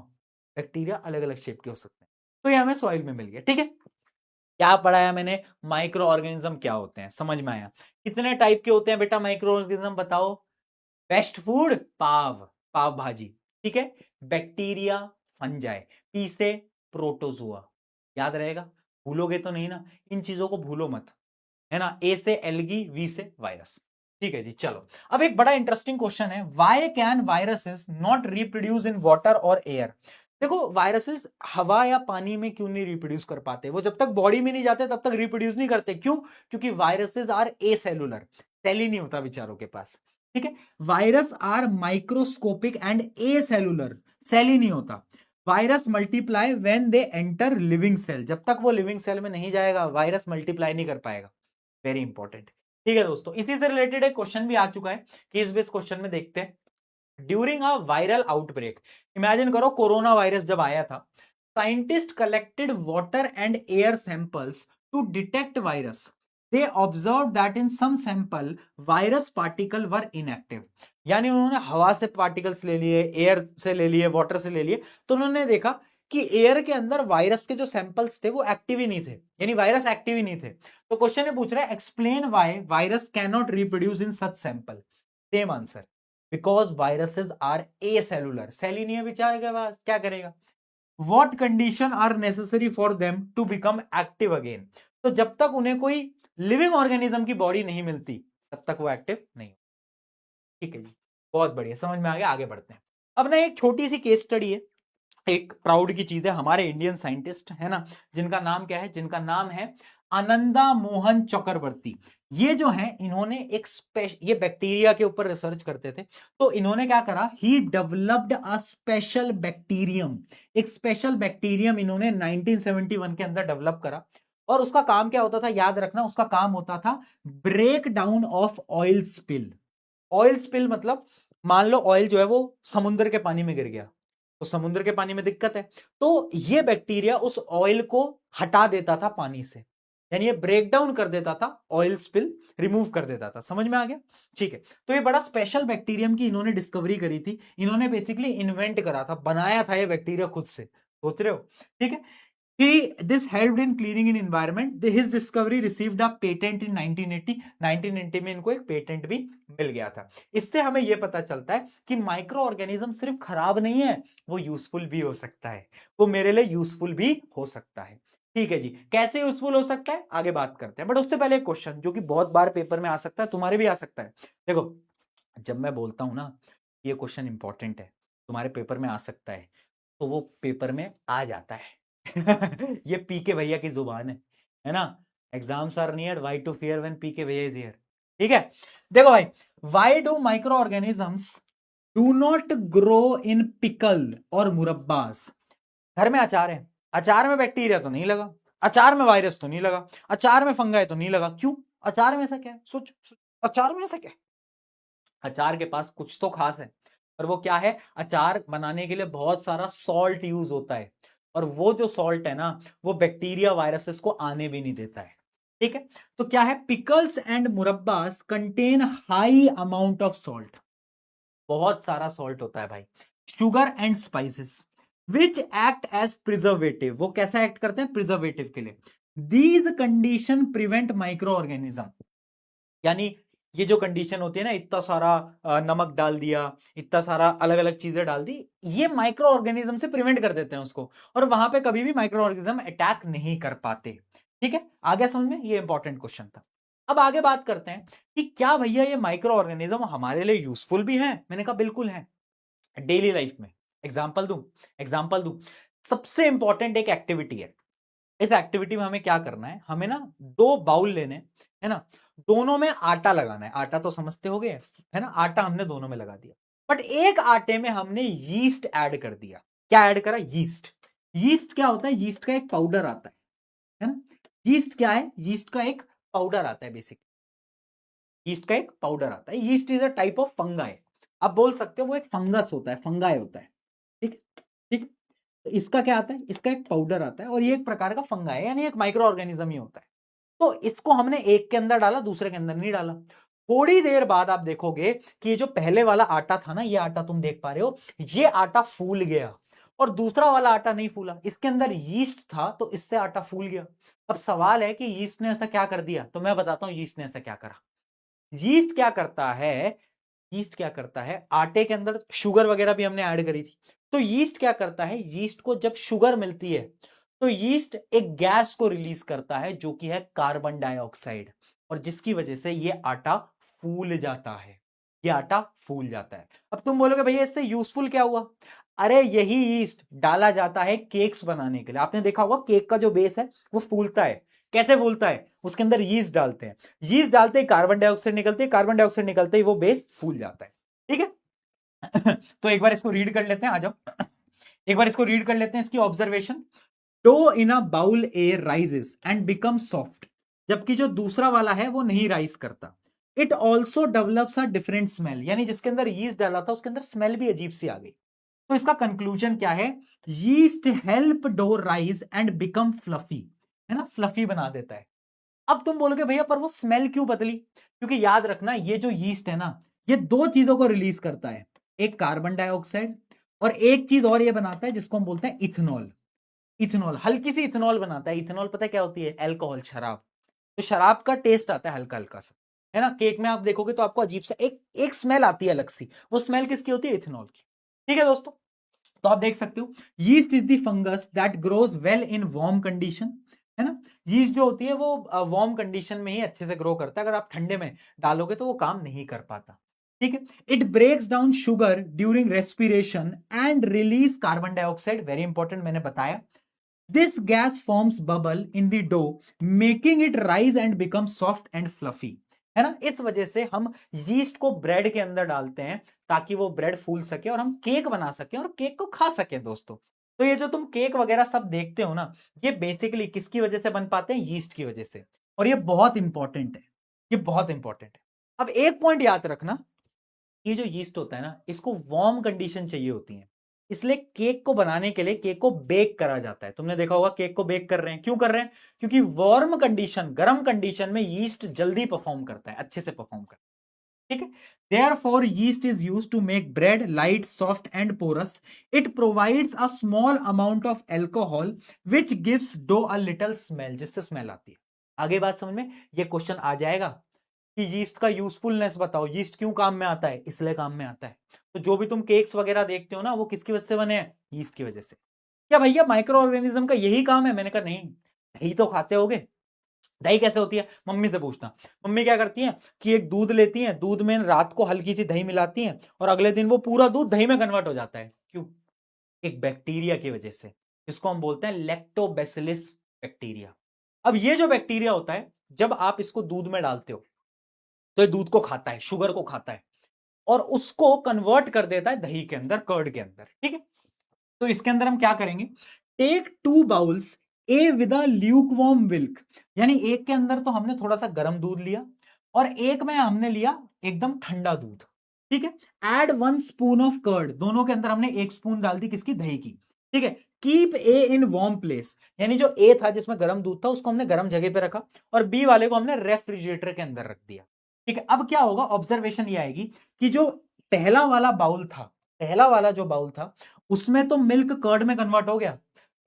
बैक्टीरिया अलग अलग शेप के हो सकते हैं। तो ये हमें सॉइल में मिल गया, ठीक है। क्या पढ़ाया मैंने? माइक्रो ऑर्गेनिज्म क्या होते हैं, समझ में आया। कितने टाइप के होते हैं बेटा माइक्रो ऑर्गेनिज्म, बताओ। बेस्ट फूड, पाव, पाव भाजी, ठीक है। बैक्टीरिया, फंजाई, पी से प्रोटोजुआ, याद रहेगा, भूलोगे तो नहीं ना, इन चीजों को भूलो मत, है ना। ए से एल्गी, वी से वायरस, ठीक है जी। चलो, अब एक बड़ा इंटरेस्टिंग क्वेश्चन है, why can viruses not reproduce in water और एयर? देखो, वायरसेस हवा या पानी में क्यों नहीं रिप्रोड्यूस कर पाते? वो जब तक बॉडी में नहीं जाते तब तक रिप्रोड्यूस नहीं करते, क्यों? क्योंकि viruses are acellular, cell ही नहीं होता बेचारों के पास, ठीक है। Virus are microscopic and acellular, cell ही नहीं होता। Virus multiply when they enter living cell, जब तक वो लिविंग सेल में नहीं जाएगा वायरस मल्टीप्लाई नहीं कर पाएगा। वेरी इंपॉर्टेंट, ठीक है दोस्तों। इसी से रिलेटेड एक क्वेश्चन भी आ चुका है, कि इस बेस क्वेश्चन में देखते हैं। During a viral outbreak, imagine करो कोरोना वायरस जब आया था, scientist collected water and air samples to detect virus. They observe that in some sample virus particle were inactive. यानी उन्होंने हवा से पार्टिकल्स ले लिए, एयर से ले लिए, वाटर से ले लिए, तो उन्होंने देखा कि एयर के अंदर वायरस के जो सैंपल्स थे वो एक्टिव ही नहीं थे, यानी वायरस एक्टिव ही नहीं थे। तो क्वेश्चन ये पूछ रहा है, explain why virus can not reproduce in such sample. Same answer, because viruses are acellular, cell ही नहीं है बेचारे के पास, क्या करेगा। What condition are necessary for them to become active again? तो जब तक उन्हें कोई लिविंग ऑर्गेनिज्म की बॉडी नहीं मिलती तब तक वो एक्टिव नहीं, ठीक है जी। बहुत बढ़िया, समझ में आ गया, आगे बढ़ते हैं। अब ना एक छोटी सी केस स्टडी है, एक प्राउड की चीज है, हमारे इंडियन साइंटिस्ट है ना, जिनका नाम क्या है, जिनका नाम है आनंदा मोहन चक्रवर्ती। ये जो है, इन्होंने एक ये बैक्टीरिया के ऊपर रिसर्च करते थे। तो इन्होंने क्या करा, he developed a special bacterium, एक स्पेशल बैक्टीरियम इन्होंने 1971 के अंदर डेवलप करा। और उसका काम क्या होता था, याद रखना, उसका काम होता था break down of oil spill. Oil spill मतलब, मान लो ऑयल जो है वो समुद्र के पानी में गिर गया, तो समुद्र के पानी में दिक्कत है, तो ये बैक्टीरिया उस ऑयल को हटा देता था पानी से, यानी ये ब्रेक डाउन कर देता था, ऑयल स्पिल रिमूव कर देता था। समझ में आ गया, ठीक है। तो ये बड़ा स्पेशल बैक्टीरियम की इन्होंने डिस्कवरी करी थी, इन्होंने बेसिकली इन्वेंट करा था, बनाया था ये बैक्टीरिया खुद से, सोच रहे हो, ठीक है। This helped in cleaning in environment. His discovery received a patent in 1980. 1980 में इनको एक पेटेंट भी मिल गया था। इससे हमें यह पता चलता है कि माइक्रो ऑर्गेनिज्म सिर्फ खराब नहीं है, वो यूजफुल भी हो सकता है, वो मेरे लिए यूजफुल भी हो सकता है, ठीक है जी। कैसे यूजफुल हो सकता है आगे बात करते हैं, बट उससे पहले एक क्वेश्चन जो कि बहुत बार पेपर में आ सकता है, तुम्हारे भी आ सकता है। देखो, जब मैं बोलता हूं ना ये क्वेश्चन इंपॉर्टेंट है, तुम्हारे पेपर में आ सकता है, तो वो पेपर में आ जाता है। ये पीके भैया की जुबान है ना। Exams are near, why to fear when PK भैया इज हियर, ठीक है। देखो भाई, why do microorganisms do not grow in pickle और मुरब्बास? घर में अचार है, अचार में बैक्टीरिया तो नहीं लगा, अचार में वायरस तो नहीं लगा, अचार में फंगाई तो नहीं लगा, क्यों? अचार में ऐसा क्या है, सोच, अचार में ऐसा क्या है? अचार के पास कुछ तो खास है, और वो क्या है, अचार बनाने के लिए बहुत सारा सॉल्ट यूज होता है। और वो जो सॉल्ट है ना वो बैक्टीरिया वायरसेस को आने भी नहीं देता है। ठीक है, तो क्या है, pickles and murabbas contain high amount of salt, बहुत सारा सॉल्ट होता है भाई। Sugar and spices which act as preservative, वो कैसा एक्ट करते हैं, प्रिजर्वेटिव के लिए। These condition prevent microorganism, यानी ये जो कंडीशन होती है ना, इतना सारा नमक डाल दिया, इतना सारा अलग अलग चीजें डाल दी, ये माइक्रो ऑर्गेनिज्म से प्रिवेंट कर देते हैं उसको, और वहां पे कभी भी माइक्रो ऑर्गेनिज्म अटैक नहीं कर पाते। ठीक है, आगे समझ में, ये इंपॉर्टेंट क्वेश्चन था। अब आगे बात करते हैं कि क्या भैया ये माइक्रो ऑर्गेनिज्म हमारे लिए यूजफुल भी है। मैंने कहा बिल्कुल है, डेली लाइफ में। एग्जाम्पल दूं, सबसे इंपॉर्टेंट एक एक्टिविटी है। इस एक्टिविटी में हमें क्या करना है, हमें ना 2 बाउल लेने, है ना, दोनों में आटा लगाना है। आटा तो समझते हो गए, है ना, आटा हमने दोनों में लगा दिया, बट एक आटे में हमने यीस्ट ऐड कर दिया। क्या ऐड करा, यीस्ट। यीस्ट क्या होता है, यीस्ट का एक पाउडर आता है ना। यीस्ट क्या है, यीस्ट का एक पाउडर आता है, बेसिक यीस्ट का एक पाउडर आता है। Yeast is a type of fungi, आप बोल सकते हो वो एक फंगस होता है, फंगाई होता है। ठीक ठीक, तो इसका क्या आता है, इसका एक पाउडर आता है, और ये एक प्रकार का फंगाई है, यानी एक माइक्रो ऑर्गेनिज्म ही होता है। तो इसको हमने एक के अंदर डाला, दूसरे के अंदर नहीं डाला। थोड़ी देर बाद आप देखोगे कि ये जो पहले वाला आटा था ना, ये आटा तुम देख पा रहे हो, ये आटा फूल गया, और दूसरा वाला आटा नहीं फूला। इसके अंदर यीस्ट था तो इससे आटा फूल गया। अब सवाल है कि यीस्ट ने ऐसा क्या कर दिया, तो मैं बताता हूं यीस्ट ने ऐसा क्या करा। यीस्ट क्या करता है, यीस्ट क्या करता है, आटे के अंदर शुगर वगैरह भी हमने ऐड करी थी, तो यीस्ट क्या करता है, यीस्ट को जब शुगर मिलती है तो यीस्ट एक गैस को रिलीज करता है जो कि है कार्बन डाइऑक्साइड, और जिसकी वजह से ये आटा फूल जाता है, ये आटा फूल जाता है। अब तुम बोलोगे भैया इससे यूजफुल क्या हुआ, अरे यही यीस्ट डाला जाता है केक्स बनाने के लिए। आपने देखा होगा केक का जो बेस है वो फूलता है, कैसे फूलता है, उसके अंदर यीस्ट डालते हैं, यीस्ट डालते ही कार्बन डाइऑक्साइड निकलती है, कार्बन डाइऑक्साइड निकलते ही वो बेस फूल जाता है। ठीक है तो एक बार इसको रीड कर लेते हैं, आ जाओ, एक बार इसको रीड कर लेते हैं, इसकी observation. Dough in a bowl A rises and become soft, जबकि जो दूसरा वाला है वो नहीं राइज करता। It also develops a different smell, यानी जिसके अंदर यीस्ट डाला था उसके अंदर स्मेल भी अजीब सी आ गई। तो इसका कंक्लूजन क्या है, yeast help dough rise and become fluffy, है ना, फ्लफी बना देता है। अब तुम बोलोगे भैया पर वो स्मेल क्यों बदली, क्योंकि याद रखना ये जो यीस्ट है ना, ये 2 चीजों को रिलीज करता है, एक कार्बन डाइऑक्साइड और एक चीज और ये बनाता है जिसको हम बोलते हैं इथेनॉल। इथेनॉल, हल्की सी इथेनॉल बनाता है। इथेनॉल पता है क्या होती है, अल्कोहल, शराब। तो शराब का टेस्ट आता है हल्का हल्का सा, है ना, केक में आप देखोगे तो आपको अजीब सा एक एक स्मेल आती है अलग सी, वो स्मेल किसकी होती है, इथेनॉल की। ठीक है दोस्तों, तो आप देख सकते हो yeast is the fungus that grows well in warm condition, है ना। यीस्ट जो होती है वो वार्म कंडीशन में ही अच्छे से ग्रो करता है, अगर आप ठंडे में डालोगे तो वो काम नहीं कर पाता। ठीक है, it breaks down sugar during respiration and release carbon dioxide, very important, मैंने बताया। This gas forms bubble in the dough making it rise and become soft and fluffy, है ना। इस वजह से हम यीस्ट को ब्रेड के अंदर डालते हैं ताकि वो ब्रेड फूल सके और हम केक बना सके और केक को खा सके दोस्तों। तो ये जो तुम केक वगैरह सब देखते हो ना, ये बेसिकली किसकी वजह से बन पाते हैं, यीस्ट की वजह से। और ये बहुत इंपॉर्टेंट है, ये बहुत इंपॉर्टेंट है। अब एक पॉइंट याद रखना, ये जो यीस्ट होता है ना, इसको वार्म कंडीशन चाहिए होती है, इसलिए केक को बनाने के लिए केक को बेक करा जाता है। तुमने देखा होगा केक को बेक कर रहे हैं, क्यों कर रहे हैं, क्योंकि वार्म कंडीशन, गर्म कंडीशन में यीस्ट जल्दी परफॉर्म करता है, अच्छे से परफॉर्म करता है। ठीक है, therefore yeast is used to make bread light, soft and porous. It provides a small amount of alcohol which gives dough a little smell, जिससे स्मेल आती है। आगे बात समझ में, ये क्वेश्चन आ जाएगा कि यीस्ट का यूजफुलनेस बताओ, यीस्ट क्यों काम में आता है, इसलिए काम में आता है। तो जो भी तुम केक्स वगैरह देखते हो ना, वो किसकी वजह से बने हैं, यीस्ट की वजह से। क्या भैया माइक्रो ऑर्गेनिज्म का यही काम है, मैंने कहा नहीं, दही तो खाते होगे, दही कैसे होती है, मम्मी से पूछना। मम्मी क्या करती हैं कि एक दूध लेती हैं, दूध में रात को हल्की सी दही मिलाती हैं और अगले दिन वो पूरा दूध दही में कन्वर्ट हो जाता है। क्यों, एक बैक्टीरिया की वजह से, जिसको हम बोलते हैं लैक्टोबैसिलस बैक्टीरिया। अब ये जो बैक्टीरिया होता है, जब आप इसको दूध में डालते हो तो ये दूध को खाता है, शुगर को खाता है, और उसको कन्वर्ट कर देता है दही के अंदर, कर्ड के अंदर। ठीक है, तो इसके अंदर हम क्या करेंगे, take 2 bowls A with a lukewarm milk, यानी एक के अंदर तो हमने थोड़ा सा गर्म दूध लिया और एक में हमने लिया एकदम ठंडा दूध। ठीक है, एड 1 स्पून ऑफ कर्ड, दोनों के अंदर हमने 1 स्पून डाल दी, किसकी, दही की। ठीक है। Keep a in warm place, यानी जो ए था जिसमें गर्म दूध था उसको हमने गर्म जगह पे रखा और बी वाले को हमने रेफ्रिजरेटर के अंदर रख दिया। ठीक है, अब क्या होगा, ऑब्जर्वेशन ये आएगी कि जो पहला वाला बाउल था, पहला वाला जो बाउल था उसमें तो मिल्क कर्ड में कन्वर्ट हो गया,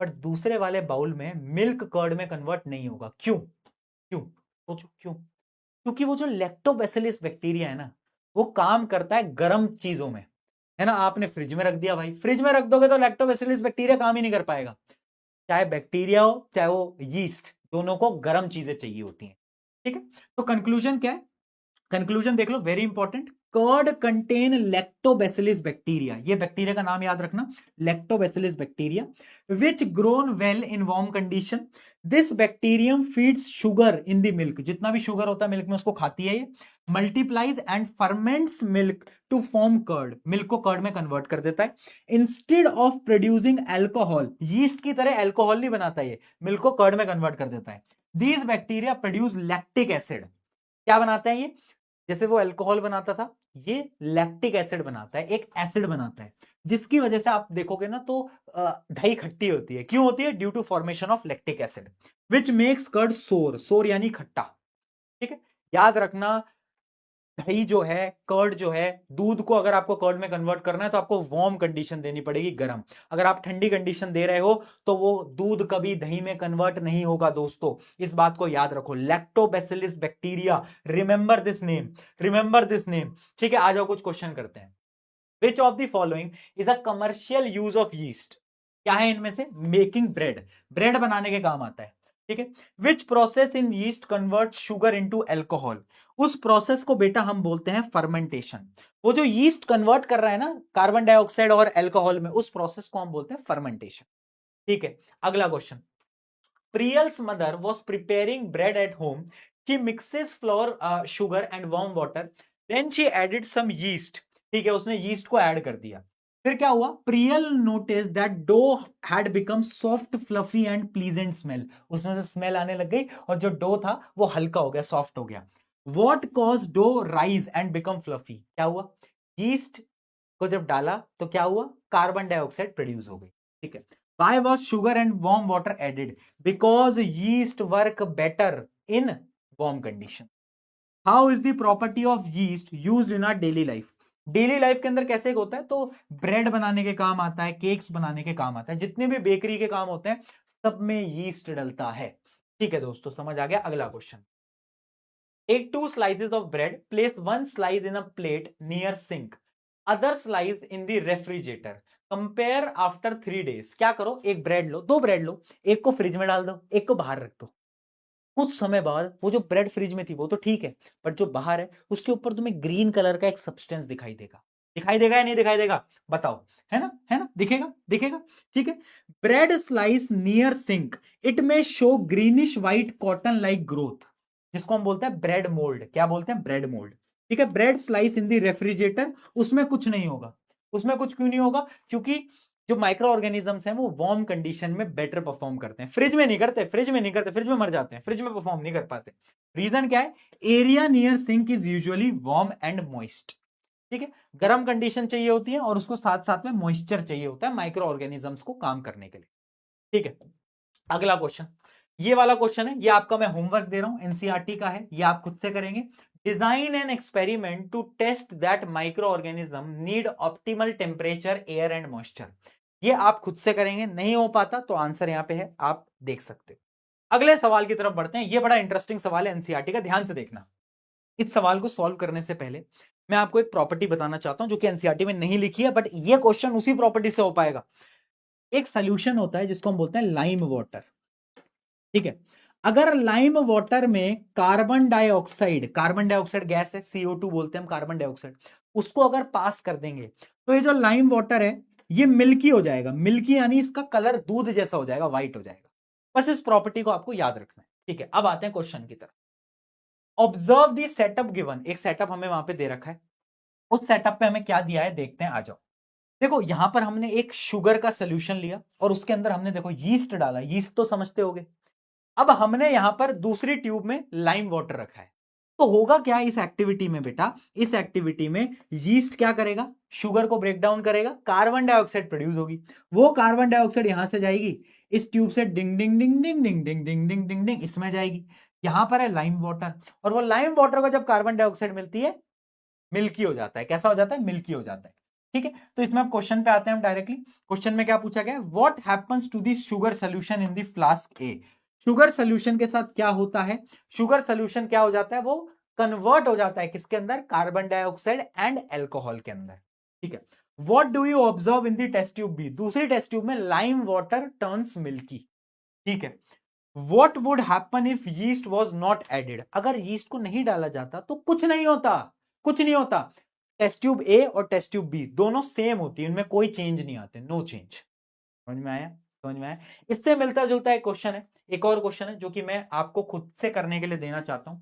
बट दूसरे वाले बाउल में मिल्क कर्ड में कन्वर्ट नहीं होगा। क्यों? क्यों? सोचो क्यों? क्योंकि वो जो लैक्टोबैसिलस बैक्टीरिया है ना, वो काम करता है गर्म चीजों में, है ना। आपने फ्रिज में रख दिया भाई, फ्रिज में रख दोगे तो लैक्टोबैसिलस बैक्टीरिया काम ही नहीं कर पाएगा। चाहे बैक्टीरिया हो चाहे वो यीस्ट, दोनों को गर्म चीजें चाहिए होती हैं। ठीक है, तो कंक्लूजन क्या है? कंक्लूजन देख लो, very important. Curd contain lactobacillus bacteria, ये बैक्टीरिया का नाम याद रखना, lactobacillus bacteria, which grown well in warm condition. This bacterium feeds sugar in the milk, जितना भी शुगर होता है मिल्क में उसको खाती है ये, multiplies and ferments milk to form curd, milk को कर्ड में कन्वर्ट कर देता है। Instead of producing alcohol, yeast की तरह एल्कोहल नहीं बनाता, ये मिल्क को कर्ड में कन्वर्ट कर देता है। These bacteria produce lactic acid, क्या बनाता है ये? जैसे वो अल्कोहल बनाता था, ये लैक्टिक एसिड बनाता है, एक एसिड बनाता है, जिसकी वजह से आप देखोगे ना तो दही खट्टी होती है। क्यों होती है? Due to formation of lactic acid, which makes curd sour, sour यानी खट्टा। ठीक है, याद रखना, दही जो है, कर्ड जो है, दूध को अगर आपको कर्ड में कन्वर्ट करना है तो आपको वार्म कंडीशन देनी पड़ेगी, गर्म। अगर आप ठंडी कंडीशन दे रहे हो तो वो दूध कभी दही में कन्वर्ट नहीं होगा दोस्तों, इस बात को याद रखो। Lactobacillus bacteria, remember this name, remember this name. ठीक है, आ जाओ कुछ क्वेश्चन करते हैं। Which of the following is a commercial use of yeast, क्या है इनमें से? मेकिंग ब्रेड, ब्रेड बनाने के काम आता है। ठीक है, which process in yeast convert sugar into alcohol, उस प्रोसेस को बेटा हम बोलते हैं फर्मेंटेशन। वो जो यीस्ट कन्वर्ट कर रहा है ना कार्बन डाइऑक्साइड और अल्कोहल में, उस प्रोसेस को हम बोलते हैं फर्मेंटेशन। ठीक है, अगला question. Priyal's mother was preparing bread at home, she mixes flour sugar and warm water, then she added some yeast. ठीक है, उसने यीस्ट को ऐड कर दिया, फिर क्या हुआ? Priyal notice that dough had become soft fluffy and pleasant smell, उसमें से स्मेल आने लग गई और जो डो था वो हल्का हो गया, सॉफ्ट हो गया। What cause dough rise and become fluffy, क्या हुआ? यीस्ट को जब डाला तो क्या हुआ? कार्बन डाइऑक्साइड प्रोड्यूस हो गई। ठीक है, why was sugar and warm water added? Because yeast work better in warm condition. How is the property of yeast used in our daily life? Daily life के अंदर कैसे होता है? तो ब्रेड बनाने के काम आता है, केक्स बनाने के काम आता है, जितने भी बेकरी के काम होते हैं सब में यीस्ट डलता है। ठीक है दोस्तों, समझ आ गया। अगला question. Take 2 slices of bread, place 1 slice in a plate near sink, other slice in the refrigerator, compare after 3 days। क्या करो? एक ब्रेड लो, दो ब्रेड लो, एक को फ्रिज में डाल दो, एक को बाहर रख दो। कुछ समय बाद वो जो ब्रेड फ्रिज में थी वो तो ठीक है, बट जो बाहर है उसके ऊपर तुम्हें ग्रीन कलर का एक सब्सटेंस दिखाई देगा। दिखाई देगा या नहीं दिखाई देगा? बताओ। है ना? है ना? दिखेगा, दिखेगा। ठीक है, bread slice near sink, it may show greenish white cotton like growth, जिसको हम बोलते हैं ब्रेड मोल्ड। क्या बोलते हैं? Bread mould. ठीक है, bread slice in the refrigerator, उसमें कुछ नहीं होगा। उसमें कुछ क्यों नहीं होगा? क्योंकि जो माइक्रो ऑर्गेनिजम्स हैं वो वार्म कंडीशन में बेटर परफॉर्म करते हैं, फ्रिज में नहीं करते, फ्रिज में नहीं करते, फ्रिज में मर जाते हैं, फ्रिज में परफॉर्म नहीं कर पाते। रीजन क्या है? Area near sink is usually warm and moist. ठीक है, गर्म कंडीशन चाहिए होती है और उसको साथ साथ में मॉइस्चर चाहिए होता है माइक्रो ऑर्गेनिजम्स को काम करने के लिए। ठीक है, अगला क्वेश्चन, ये वाला क्वेश्चन है, ये आपका मैं होमवर्क दे रहा हूं, एनसीईआरटी का है, ये आप खुद से करेंगे। Design an experiment to test that micro organism need optimal temperature, air and moisture. ये आप खुद से करेंगे, नहीं हो पाता तो आंसर यहां पे है, आप देख सकते हो। अगले सवाल की तरफ बढ़ते हैं, ये बड़ा इंटरेस्टिंग सवाल है एनसीईआरटी का, ध्यान से देखना। इस सवाल को सॉल्व करने से पहले मैं आपको एक प्रॉपर्टी बताना चाहता हूं जो कि एनसीईआरटी में नहीं लिखी है, बट ये क्वेश्चन उसी प्रॉपर्टी से हो पाएगा। एक सोल्यूशन होता है जिसको हम बोलते हैं लाइम वाटर। ठीक है, अगर लाइम वाटर में कार्बन डाइऑक्साइड गैस है, CO2 बोलते हैं हम कार्बन डाइऑक्साइड, उसको अगर पास कर देंगे तो ये जो लाइम वाटर है ये मिल्की हो जाएगा। मिल्की यानी इसका कलर दूध जैसा हो जाएगा, व्हाइट हो जाएगा। बस इस प्रॉपर्टी को आपको याद रखना है। ठीक है, अब आते हैं क्वेश्चन की तरफ। ऑब्जर्व दी सेटअप गिवन, एक सेटअप हमें वहां पे दे रखा है, उस सेटअप पे हमें क्या दिया है देखते हैं, आ जाओ। देखो यहां पर हमने एक शुगर का सोल्यूशन लिया और उसके अंदर हमने देखो यीस्ट डाला, यीस्ट तो समझते होगे। अब हमने यहां पर दूसरी ट्यूब में लाइम वाटर रखा है। तो होगा क्या इस एक्टिविटी में बेटा, इस एक्टिविटी में यीस्ट क्या करेगा, शुगर को ब्रेक डाउन करेगा, कार्बन डाइऑक्साइड प्रोड्यूस होगी, वो कार्बन डाइऑक्साइड यहां से जाएगी इस ट्यूब से डिंग डिंग डिंग डिंग डिंग डिंग डिंग डिंग डिंग डिंग इसमें जाएगी, यहां पर है लाइम वाटर, और वो लाइम वाटर को जब कार्बन डाइऑक्साइड मिलती है मिल्की हो जाता है, कैसा हो जाता है, मिल्की हो जाता है। ठीक है, तो इसमें अब क्वेश्चन पे आते हैं हम डायरेक्टली। क्वेश्चन में क्या पूछा गया, what happens to the sugar solution in the flask A. Sugar solution के साथ क्या होता है, शुगर सोल्यूशन क्या हो जाता है, वो कन्वर्ट हो जाता है किसके अंदर, कार्बन डाइऑक्साइड एंड एल्कोहल के अंदर। ठीक है, what do you observe in the test tube B, दूसरी टेस्ट ट्यूब में लाइम वाटर टर्न्स मिल्की। ठीक है, what would happen if yeast was not added, अगर यीस्ट को नहीं डाला जाता तो कुछ नहीं होता, कुछ नहीं होता। टेस्ट ट्यूब ए और टेस्ट ट्यूब बी दोनों सेम होती है, उनमें कोई चेंज नहीं आते, नो चेंज। समझ में आया, समझ में आया। इससे मिलता जुलता एक क्वेश्चन है, एक और क्वेश्चन है जो कि मैं आपको खुद से करने के लिए देना चाहता हूं।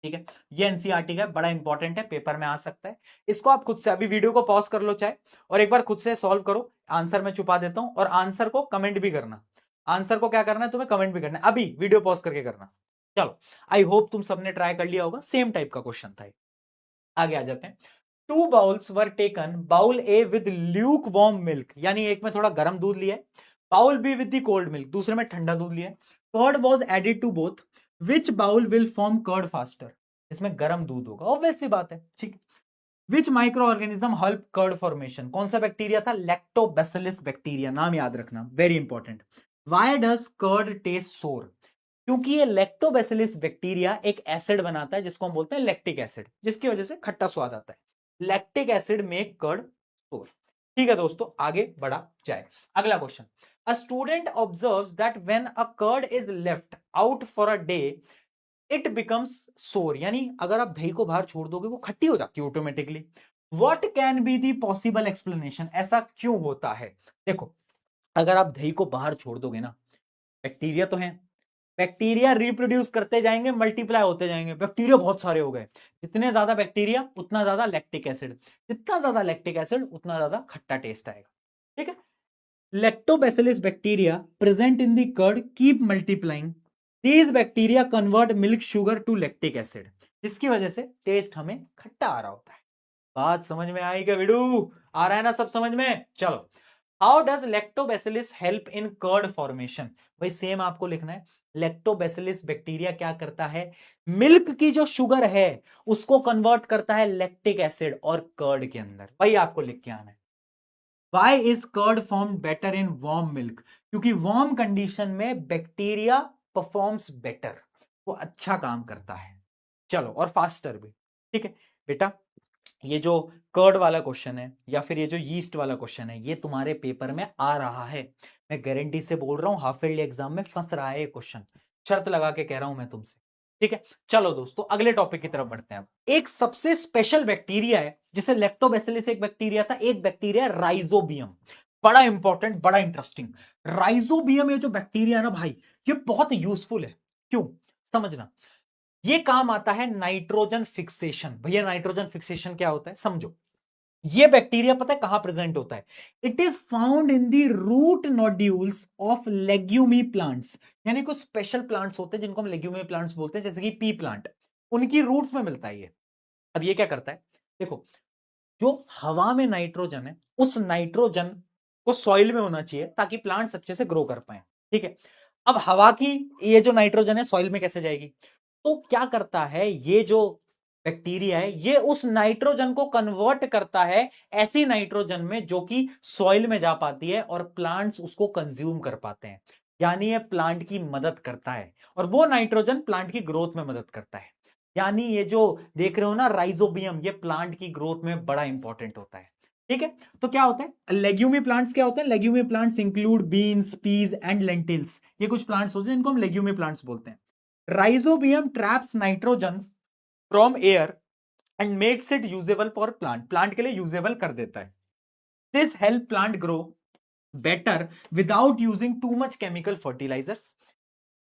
ठीक है, ये एनसीईआरटी का बड़ा इंपॉर्टेंट है, पेपर में आ सकता है, इसको आप खुद से अभी वीडियो को पॉज कर लो चाहे, और एक बार खुद से सॉल्व करो। आंसर मैं छुपा देता हूं, और आंसर को कमेंट भी करना, आंसर को क्या करना है तुम्हें, कमेंट भी करना है, अभी वीडियो पॉज करके करना। चलो, आई होप तुम सबने ट्राई कर लिया होगा, सेम टाइप का क्वेश्चन था। आगे आ जाते हैं। Two bowls were taken, bowl A with lukewarm milk, यानी एक में थोड़ा गर्म दूध लिया है, bowl B with the cold milk, दूसरे में ठंडा दूध लिया है। Curd was added to both, which bowl will form curd faster, इसमें गर्म दूध होगा, ऑब्वियस सी बात है। ठीक है, which microorganism help curd formation, कौन सा बैक्टीरिया था, लैक्टोबैसिलस बैक्टीरिया, नाम याद रखना, very important. Why does curd taste sour, क्योंकि ये लैक्टोबैसिलस बैक्टीरिया एक एसिड बनाता है जिसको हम बोलते हैं लैक्टिक एसिड, जिसकी वजह से खट्टा स्वाद आता है। लैक्टिक एसिड मेक कर्ड सोर। ठीक है दोस्तों, आगे बढ़ा जाए। अगला question, a student observes that when a curd is left out for a day it becomes sour, यानी अगर आप दही को बाहर छोड़ दोगे वो खट्टी हो जाती है automatically. What can be the possible explanation, ऐसा क्यों होता है। देखो, अगर आप दही को बाहर छोड़ दोगे ना, बैक्टीरिया तो है, बैक्टीरिया रिप्रोड्यूस करते जाएंगे, मल्टीप्लाई होते जाएंगे, बैक्टीरिया बहुत सारे हो गए, जितने ज्यादा बैक्टीरिया उतना ज्यादा लैक्टिक एसिड, जितना ज्यादा लैक्टिक एसिड उतना ज्यादा खट्टा टेस्ट आएगा। ठीक है, lactobacillus bacteria present in the curd keep multiplying, these bacteria convert milk sugar to lactic acid, जिसकी वजह से टेस्ट हमें खट्टा आ रहा होता है। बात समझ में आई क्या वीडू, आ रहा है ना सब समझ में। चलो, how does lactobacillus help in curd formation, भाई सेम आपको लिखना है। लैक्टोबैसिलस बैक्टीरिया क्या करता है, मिल्क की जो शुगर है उसको कन्वर्ट करता है लैक्टिक एसिड और कर्ड के अंदर, भाई आपको लिख के आना है। Why is curd formed better in warm milk, क्योंकि वार्म कंडीशन में बैक्टीरिया परफॉर्म्स बेटर, वो अच्छा काम करता है। चलो, और फास्टर भी। ठीक है बेटा, ये जो कर्ड वाला क्वेश्चन है या फिर ये जो यीस्ट वाला क्वेश्चन है, ये तुम्हारे पेपर में आ रहा है, मैं गारंटी से बोल रहा हूं, हाफ ईयरली एग्जाम में फंस रहा है ये क्वेश्चन, शर्त लगा के कह रहा हूं मैं तुमसे। ठीक है, चलो दोस्तों अगले टॉपिक की तरफ बढ़ते हैं। अब एक सबसे स्पेशल बैक्टीरिया है, जिसे लैक्टोबैसिलस एक बैक्टीरिया था, एक बैक्टीरिया राइजोबियम, बड़ा इंपॉर्टेंट, बड़ा इंटरेस्टिंग। राइजोबियम ये जो बैक्टीरिया है ना भाई, ये बहुत यूजफुल है। क्यों, समझना, ये काम आता है नाइट्रोजन फिक्सेशन। भैया नाइट्रोजन फिक्सेशन क्या होता है समझो, ये बैक्टीरिया पता है कहां प्रेजेंट होता है, it is found in the root nodules of legume plants, यानी कुछ स्पेशल प्लांट्स होते हैं जिनको हम लेग्यूमी प्लांट्स बोलते हैं, जैसे कि पी प्लांट, उनकी रूट्स में मिलता है ये। अब ये क्या करता है, देखो, जो हवा में नाइट्रोजन है उस नाइट्रोजन को सॉइल में होना चाहिए ताकि प्लांट्स अच्छे से ग्रो कर पाए। ठीक है, अब हवा की ये जो नाइट्रोजन है सॉइल में कैसे जाएगी, तो क्या करता है ये जो बैक्टीरिया है, ये उस नाइट्रोजन को कन्वर्ट करता है ऐसी नाइट्रोजन में जो कि सॉइल में जा पाती है और प्लांट्स उसको कंज्यूम कर पाते हैं, यानी ये प्लांट की मदद करता है, और वो नाइट्रोजन प्लांट की ग्रोथ में मदद करता है। यानी ये जो देख रहे हो ना राइजोबियम, ये प्लांट की ग्रोथ में बड़ा इंपॉर्टेंट होता है। ठीक है, तो क्या होता है लेग्यूमी प्लांट्स, क्या होते हैं legume plants, include beans, peas and lentils, ये कुछ प्लांट्स होते हैं जिनको हम लेग्यूमी प्लांट्स बोलते हैं। Rhizobium traps nitrogen from air and makes it usable for plant, plant के लिए यूजेबल कर देता है। This help plant grow better without using too much chemical fertilisers.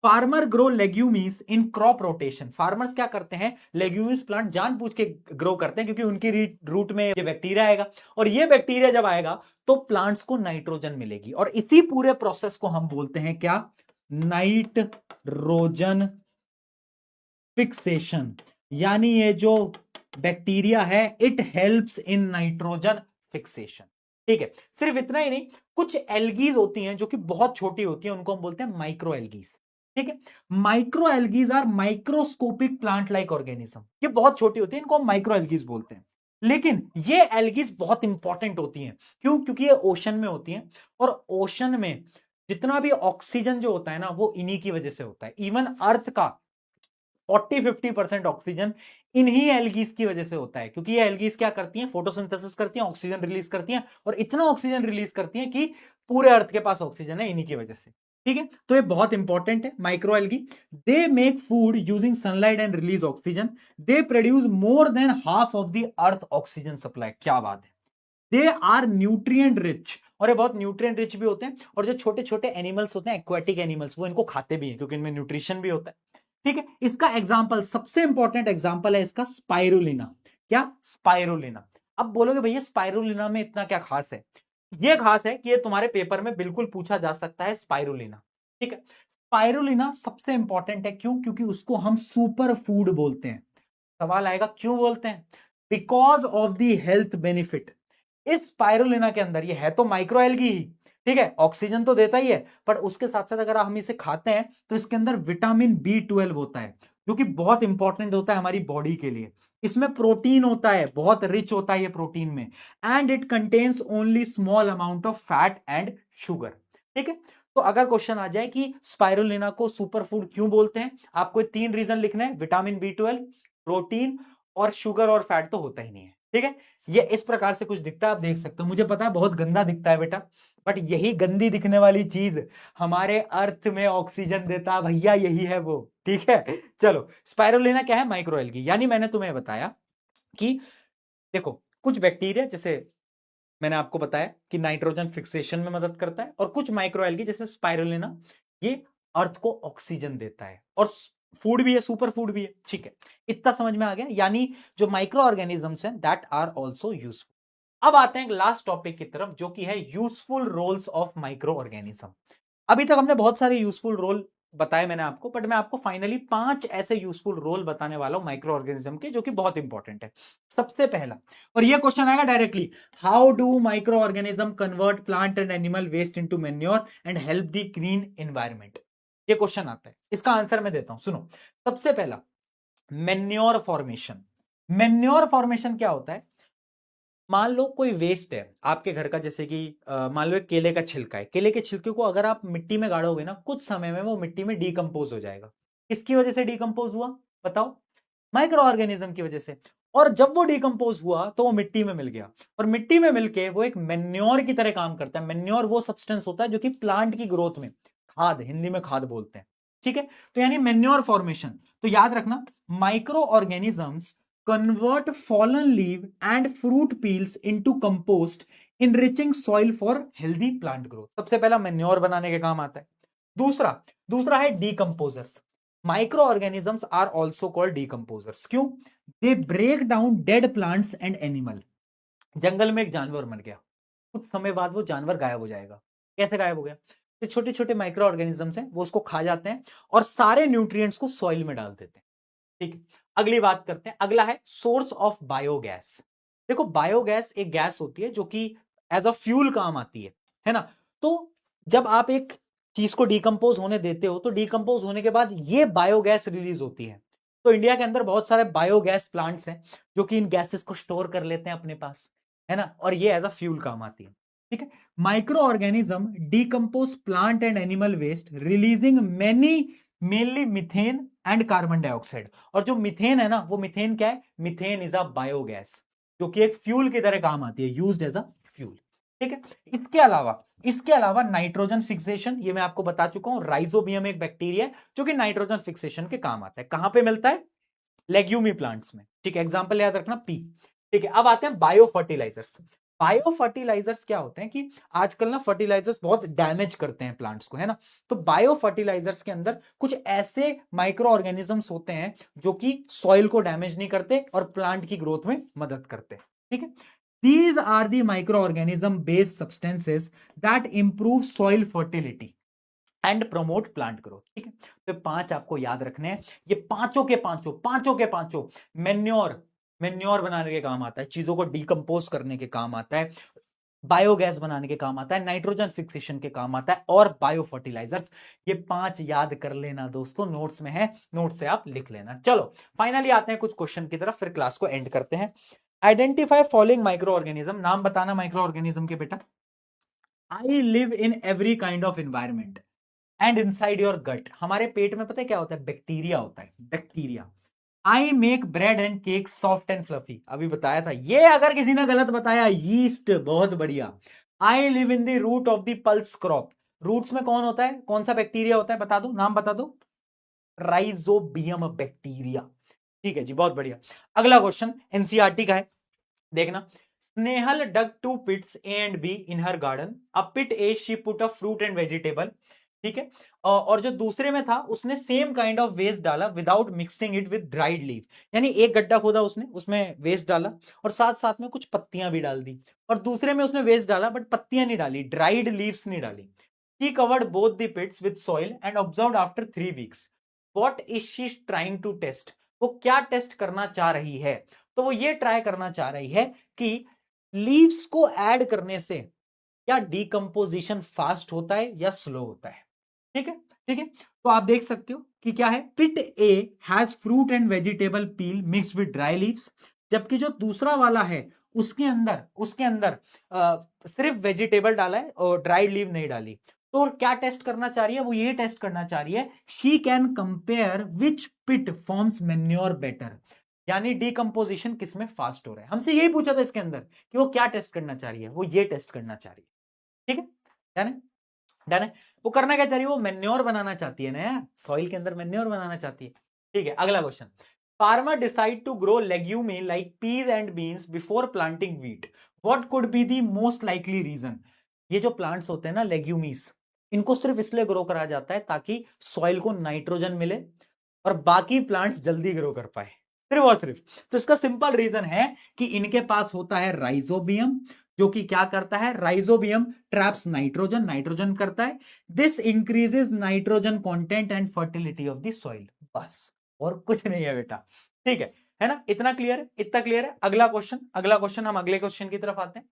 Farmer grow legumes in crop rotation, farmers क्या करते हैं, लेग्यूमीज प्लांट जानबूझ के ग्रो करते हैं क्योंकि उनकी रूट में ये बैक्टीरिया आएगा, और ये बैक्टीरिया जब आएगा तो प्लांट्स को नाइट्रोजन मिलेगी, और इसी पूरे प्रोसेस को हम बोलते हैं क्या, नाइट्रोजन फिक्सेशन, यानी ये जो बैक्टीरिया है it helps in nitrogen fixation. ठीक है, सिर्फ इतना ही नहीं, कुछ एल्गीज होती हैं जो कि बहुत छोटी होती हैं, उनको हम बोलते हैं माइक्रो एल्गीज। ठीक है, micro algae are microscopic plant like organism, ये बहुत छोटी होती है, इनको हम माइक्रो एल्गीज बोलते हैं। लेकिन ये एल्गीज बहुत इंपॉर्टेंट होती हैं, क्यों? क्योंकि ये ओशन में होती हैं, और ओशन में जितना भी ऑक्सीजन जो होता है ना, वो इन्हीं की वजह से होता है। इवन अर्थ का 40-50% ऑक्सीजन इन्हीं एल्गीज की वजह से होता है, क्योंकि ये एल्गीज क्या करती हैं? फोटोसिंथेसिस करती हैं, ऑक्सीजन रिलीज करती हैं, और इतना ऑक्सीजन रिलीज करती हैं कि पूरे अर्थ के पास ऑक्सीजन है इन्हीं की वजह से। ठीक है, तो ये बहुत इंपॉर्टेंट है micro algae. They make food using sunlight and release oxygen. They produce more than half of the earth oxygen supply. क्या बात है! दे आर न्यूट्रिएंट रिच, और ये बहुत न्यूट्रिएंट रिच भी होते हैं। और जो छोटे छोटे एनिमल्स होते हैं, एक्वाटिक एनिमल्स, वो इनको खाते भी हैं, क्योंकि इनमें न्यूट्रिशन भी होता है। ठीक है, इसका एग्जाम्पल, सबसे इंपॉर्टेंट एग्जाम्पल है इसका स्पाइरुलिना। क्या? स्पाइरुलिना। अब बोलोगे भैया स्पाइरुलिना में इतना क्या खास है? ये खास है कि ये तुम्हारे पेपर में बिल्कुल पूछा जा सकता है, स्पाइरुलिना। ठीक है, स्पाइरुलिना सबसे इंपॉर्टेंट है, क्यों? क्योंकि उसको हम सुपर फूड बोलते हैं। सवाल आएगा क्यों बोलते हैं? Because of the health benefit. इस स्पाइरुलिना के अंदर, ये है तो माइक्रो एल्गी ही, ठीक है, ऑक्सीजन तो देता ही है, पर उसके साथ साथ अगर हम इसे खाते हैं तो इसके अंदर विटामिन B12 होता है, जो कि बहुत इंपॉर्टेंट होता है हमारी बॉडी के लिए। इसमें प्रोटीन होता है, बहुत रिच होता है ये प्रोटीन में, and it contains only small amount of fat and sugar. ठीक है, तो अगर क्वेश्चन आ जाए कि स्पाइरुलिना को सुपर फूड क्यों बोलते हैं, आपको 3 रीजन लिखने हैं: विटामिन B12, प्रोटीन, और शुगर और फैट तो होता ही नहीं है। ठीक है, ये इस प्रकार से कुछ दिखता है, आप देख सकते हो। मुझे पता है बहुत गंदा दिखता है बेटा, बट यही गंदी दिखने वाली चीज हमारे अर्थ में ऑक्सीजन देता भैया, यही है वो। ठीक है, चलो, स्पाइरुलिना क्या है? Micro algae. यानी मैंने तुम्हें बताया कि देखो, कुछ बैक्टीरिया, जैसे मैंने आपको बताया कि नाइट्रोजन फिक्सेशन में मदद करता है, और कुछ माइक्रो एल्गी जैसे स्पाइरुलिना, ये अर्थ को ऑक्सीजन देता है, और फूड भी है, सुपर फूड भी है। ठीक है, इतना समझ में आ गया। यानी जो माइक्रो ऑर्गेनिजम्स हैं दैट आर ऑल्सो यूजफुल। अब आते हैं लास्ट टॉपिक की तरफ, जो कि है useful roles of micro organism. अभी तक हमने बहुत सारे यूजफुल रोल बताए मैंने आपको, बट मैं आपको फाइनली 5 ऐसे यूजफुल रोल बताने वाला हूं माइक्रो ऑर्गेनिज्म के, जो कि बहुत इंपॉर्टेंट है। सबसे पहला, और ये क्वेश्चन आएगा directly, how do micro organism convert plant and animal waste into manure and help the green environment? ये क्वेश्चन आता है, इसका आंसर मैं देता हूं, सुनो। सबसे पहला, मैन्योर फॉर्मेशन। मैन्योर फॉर्मेशन क्या होता है? मान लो कोई वेस्ट है आपके घर का, जैसे कि मान लो एक केले का छिलका है। केले के छिलके को अगर आप मिट्टी में गाड़ोगे ना, कुछ समय में वो मिट्टी में डीकंपोज हो जाएगा। किसकी वजह से डीकंपोज हुआ बताओ? माइक्रो ऑर्गेनिज्म की वजह से। और जब वो डीकंपोज हुआ तो वो मिट्टी में मिल गया, और मिट्टी में मिलके वो एक मेन्योर की तरह काम करता है। मेन्योर वो सब्सटेंस होता है जो कि प्लांट की ग्रोथ में, खाद, हिंदी में खाद बोलते हैं। ठीक है, तो यानी मेन्योर फॉर्मेशन। तो याद रखना, micro organisms convert fallen leaf and fruit peels into compost, enriching soil for healthy plant growth। सबसे पहला मेन्योर बनाने के काम आता है। दूसरा दूसरा है decomposers. Microorganisms are also called decomposers. क्यों? They break down dead plants and animal. जंगल में एक जानवर मर गया, कुछ समय बाद वो जानवर गायब हो जाएगा। कैसे गायब हो गया? तो छोटे छोटे माइक्रो ऑर्गेनिजम्स हैं, वो उसको खा जाते हैं और सारे न्यूट्रिएंट्स को सॉइल में डाल देते हैं। ठीक है, अगली बात करते हैं। अगला है सोर्स ऑफ बायोगैस। देखो, बायोगैस एक गैस होती है जो कि एज अ फ्यूल काम आती है ना? तो जब आप एक चीज को डिकम्पोज होने देते हो, तो डिकम्पोज होने के बाद ये बायोगैस रिलीज होती है। तो इंडिया के अंदर बहुत सारे बायोगैस प्लांट्स हैं जो कि इन गैसेस को स्टोर कर लेते हैं अपने पास, है ना? और ये एज अ फ्यूल काम आती है। ठीक है, micro organism decompose plant and animal waste, releasing many, mainly methane and carbon dioxide. और जो मिथेन है ना, वो मिथेन क्या है? मिथेन इज अ बायोगैस, जो कि एक फ्यूल की तरह काम आती है, यूज्ड एज अ फ्यूल। ठीक है, इसके अलावा नाइट्रोजन फिक्सेशन, ये मैं आपको बता चुका हूं। राइजोबियम एक बैक्टीरिया है जो कि नाइट्रोजन फिक्सेशन के काम आता है। कहां पे मिलता है? लेग्यूमी प्लांट्स में। ठीक है, एग्जांपल याद रखना, पी। ठीक है, अब आते हैं बायो फर्टिलाइजर्स। बायो फर्टिलाइजर्स क्या होते हैं कि आजकल ना फर्टिलाइजर्स बहुत डैमेज करते हैं प्लांट्स को, है ना? तो बायो फर्टिलाइजर्स के अंदर कुछ ऐसे माइक्रो ऑर्गेनिजम्स होते हैं जो कि सॉइल को डैमेज नहीं करते और प्लांट की ग्रोथ में मदद करते हैं। ठीक है, these are the microorganism based substances that improve soil fertility। And promote plant growth. ठीक है, तो 5 आपको याद रखने हैं। ये पांचों मेन्योर बनाने के काम आता है, चीजों को डिकम्पोज करने के काम आता है, बायोगैस बनाने के काम आता है, नाइट्रोजन फिक्सेशन के काम आता है, और बायो फर्टिलाइजर्स। ये 5 याद कर लेना दोस्तों, नोट्स में है, नोट से आप लिख लेना। चलो फाइनली आते हैं कुछ क्वेश्चन की तरफ, फिर क्लास को एंड करते हैं। आइडेंटिफाई फॉलोइंग माइक्रो ऑर्गेनिज्म, नाम बताना माइक्रो ऑर्गेनिज्म के बेटा। I live in every kind of environment and inside your gut. हमारे पेट में पता है क्या होता है? बैक्टीरिया होता है, bacteria. I make bread and cake soft and fluffy, अभी बताया था। ये अगर किसी ने गलत बताया, यीस्ट, बहुत बढ़िया। I live in the root of the pulse crop. Roots में कौन होता है, कौन सा बैक्टीरिया होता है, बता दो, नाम बता दो। Rhizobium bacteria. ठीक है जी, बहुत बढ़िया। अगला क्वेश्चन एनसीईआरटी का है, देखना। Snehal dug 2 pits A and B in her garden. A pit A she put a fruit and vegetable. ठीक है, और जो दूसरे में था उसने सेम काइंड ऑफ वेस्ट डाला without mixing it with dried leave. यानी एक गड्ढा खोदा उसने, उसमें वेस्ट डाला और साथ साथ में कुछ पत्तियां भी डाल दी, और दूसरे में उसने वेस्ट डाला बट पत्तियां नहीं डाली, ड्राइड लीव्स नहीं डाली। She covered both the pits with soil and observed after 3 weeks. What is she trying to test? वो क्या टेस्ट करना चाह रही है? तो वो ये ट्राई करना चाह रही है कि लीव्स को ऐड करने से क्या डीकंपोजिशन फास्ट होता है या स्लो होता है। ठीक है, ठीक है, तो आप देख सकते हो कि क्या है, pit A has fruit and vegetable peel mixed with dry leaves, जबकि जो दूसरा वाला है उसके अंदर सिर्फ वेजिटेबल डाला है और ड्राइड लीव नहीं डाली। तो क्या टेस्ट करना चाह रही है? वो ये टेस्ट करना चाह रही है, she can compare which pit forms manure better, यानी डीकंपोजिशन किसमें फास्ट हो रहा है। हमसे यही पूछा था इसके अंदर कि वो क्या टेस्ट करना चाह रही है, वो ये टेस्ट करना चाह रही है। ठीक है, डन है, डन है। वो करना क्या चाह रही है? वो मेन्योर बनाना चाहती है ना यार, सॉइल के अंदर मेन्योर बनाना चाहती है। ठीक है, अगला question. Farmer decide to grow legume like peas and beans before planting wheat. What could be the most likely reason? ये जो प्लांट्स होते हैं ना लेग्यूमीज, इनको सिर्फ इसलिए ग्रो करा जाता है ताकि सॉइल को नाइट्रोजन मिले और बाकी प्लांट्स जल्दी ग्रो कर पाए, सिर्फ और सिर्फ। तो इसका सिंपल रीजन है कि इनके पास होता है राइजोबियम, जो कि क्या करता है, राइजोबियम ट्रैप्स नाइट्रोजन, नाइट्रोजन करता है। This increases nitrogen content and fertility of the soil. बस, और कुछ नहीं है बेटा। ठीक है ना, इतना क्लियर है, इतना क्लियर है। अगला क्वेश्चन हम अगले क्वेश्चन की तरफ आते हैं।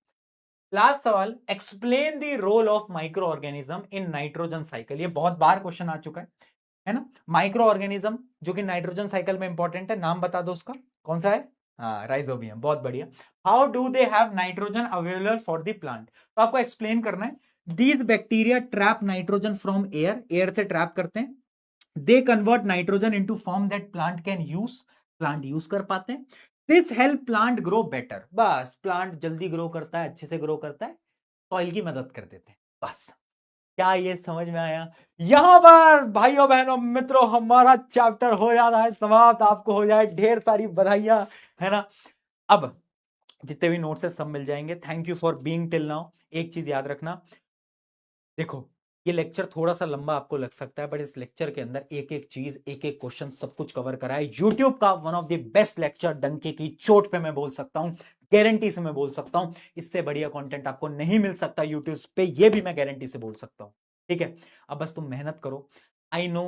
लास्ट सवाल, explain the role of micro organism in nitrogen cycle. ये बहुत बार क्वेश्चन आ चुका है ना। माइक्रो ऑर्गेनिज्म जो कि नाइट्रोजन साइकिल में इंपॉर्टेंट है, नाम बता दो उसका, कौन सा है? हाँ, राइजोबियम, बहुत बढ़िया। How do they have nitrogen available for the plant? तो आपको एक्सप्लेन करना है। These bacteria trap nitrogen from air, air से ट्रैप करते हैं। They convert nitrogen into form that plant can use, plant use कर पाते हैं। This help plant grow better. बस, प्लांट जल्दी ग्रो करता है, अच्छे से ग्रो करता है, सॉइल की मदद कर देते हैं। बस, क्या ये समझ में आया? यहां पर भाइयों बहनों मित्रों हमारा चैप्टर हो जाता है समाप्त, आपको हो जाए ढेर सारी बधाइयां, है ना। अब जितने भी नोट्स है सब मिल जाएंगे। Thank you for being till now. एक चीज याद रखना, देखो ये लेक्चर थोड़ा सा लंबा आपको लग सकता है, बट इस लेक्चर के अंदर एक एक चीज, एक एक क्वेश्चन, सब कुछ कवर करा है। यूट्यूब का one of the best lecture, डंके की चोट पे मैं बोल सकता हूं, गारंटी से मैं बोल सकता हूं। इससे बढ़िया कंटेंट आपको नहीं मिल सकता यूट्यूब पे, ये भी मैं गारंटी से बोल सकता हूं। ठीक है, अब बस तुम मेहनत करो। आई नो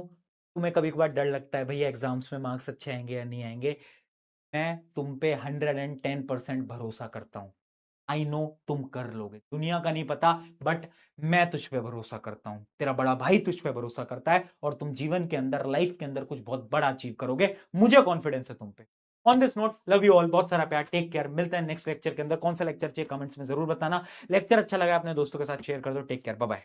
तुम्हें कभी कभार डर लगता है भैया एग्जाम्स में मार्क्स अच्छे आएंगे या नहीं आएंगे। मैं तुम पे 110% भरोसा करता हूं। आई नो तुम कर लोगे, दुनिया का नहीं पता, बट मैं तुझ पे भरोसा करता हूं, तेरा बड़ा भाई तुझ पे भरोसा करता है, और तुम जीवन के अंदर, लाइफ के अंदर कुछ बहुत बड़ा अचीव करोगे, मुझे कॉन्फिडेंस है तुम पे। On this note, love you all, बहुत सारा प्यार, टेक केयर। मिलते हैं नेक्स्ट लेक्चर के अंदर। कौन सा लेक्चर चाहिए कमेंट्स में जरूर बताना। लेक्चर अच्छा लगा अपने दोस्तों के साथ शेयर कर दो। Take care, bye bye.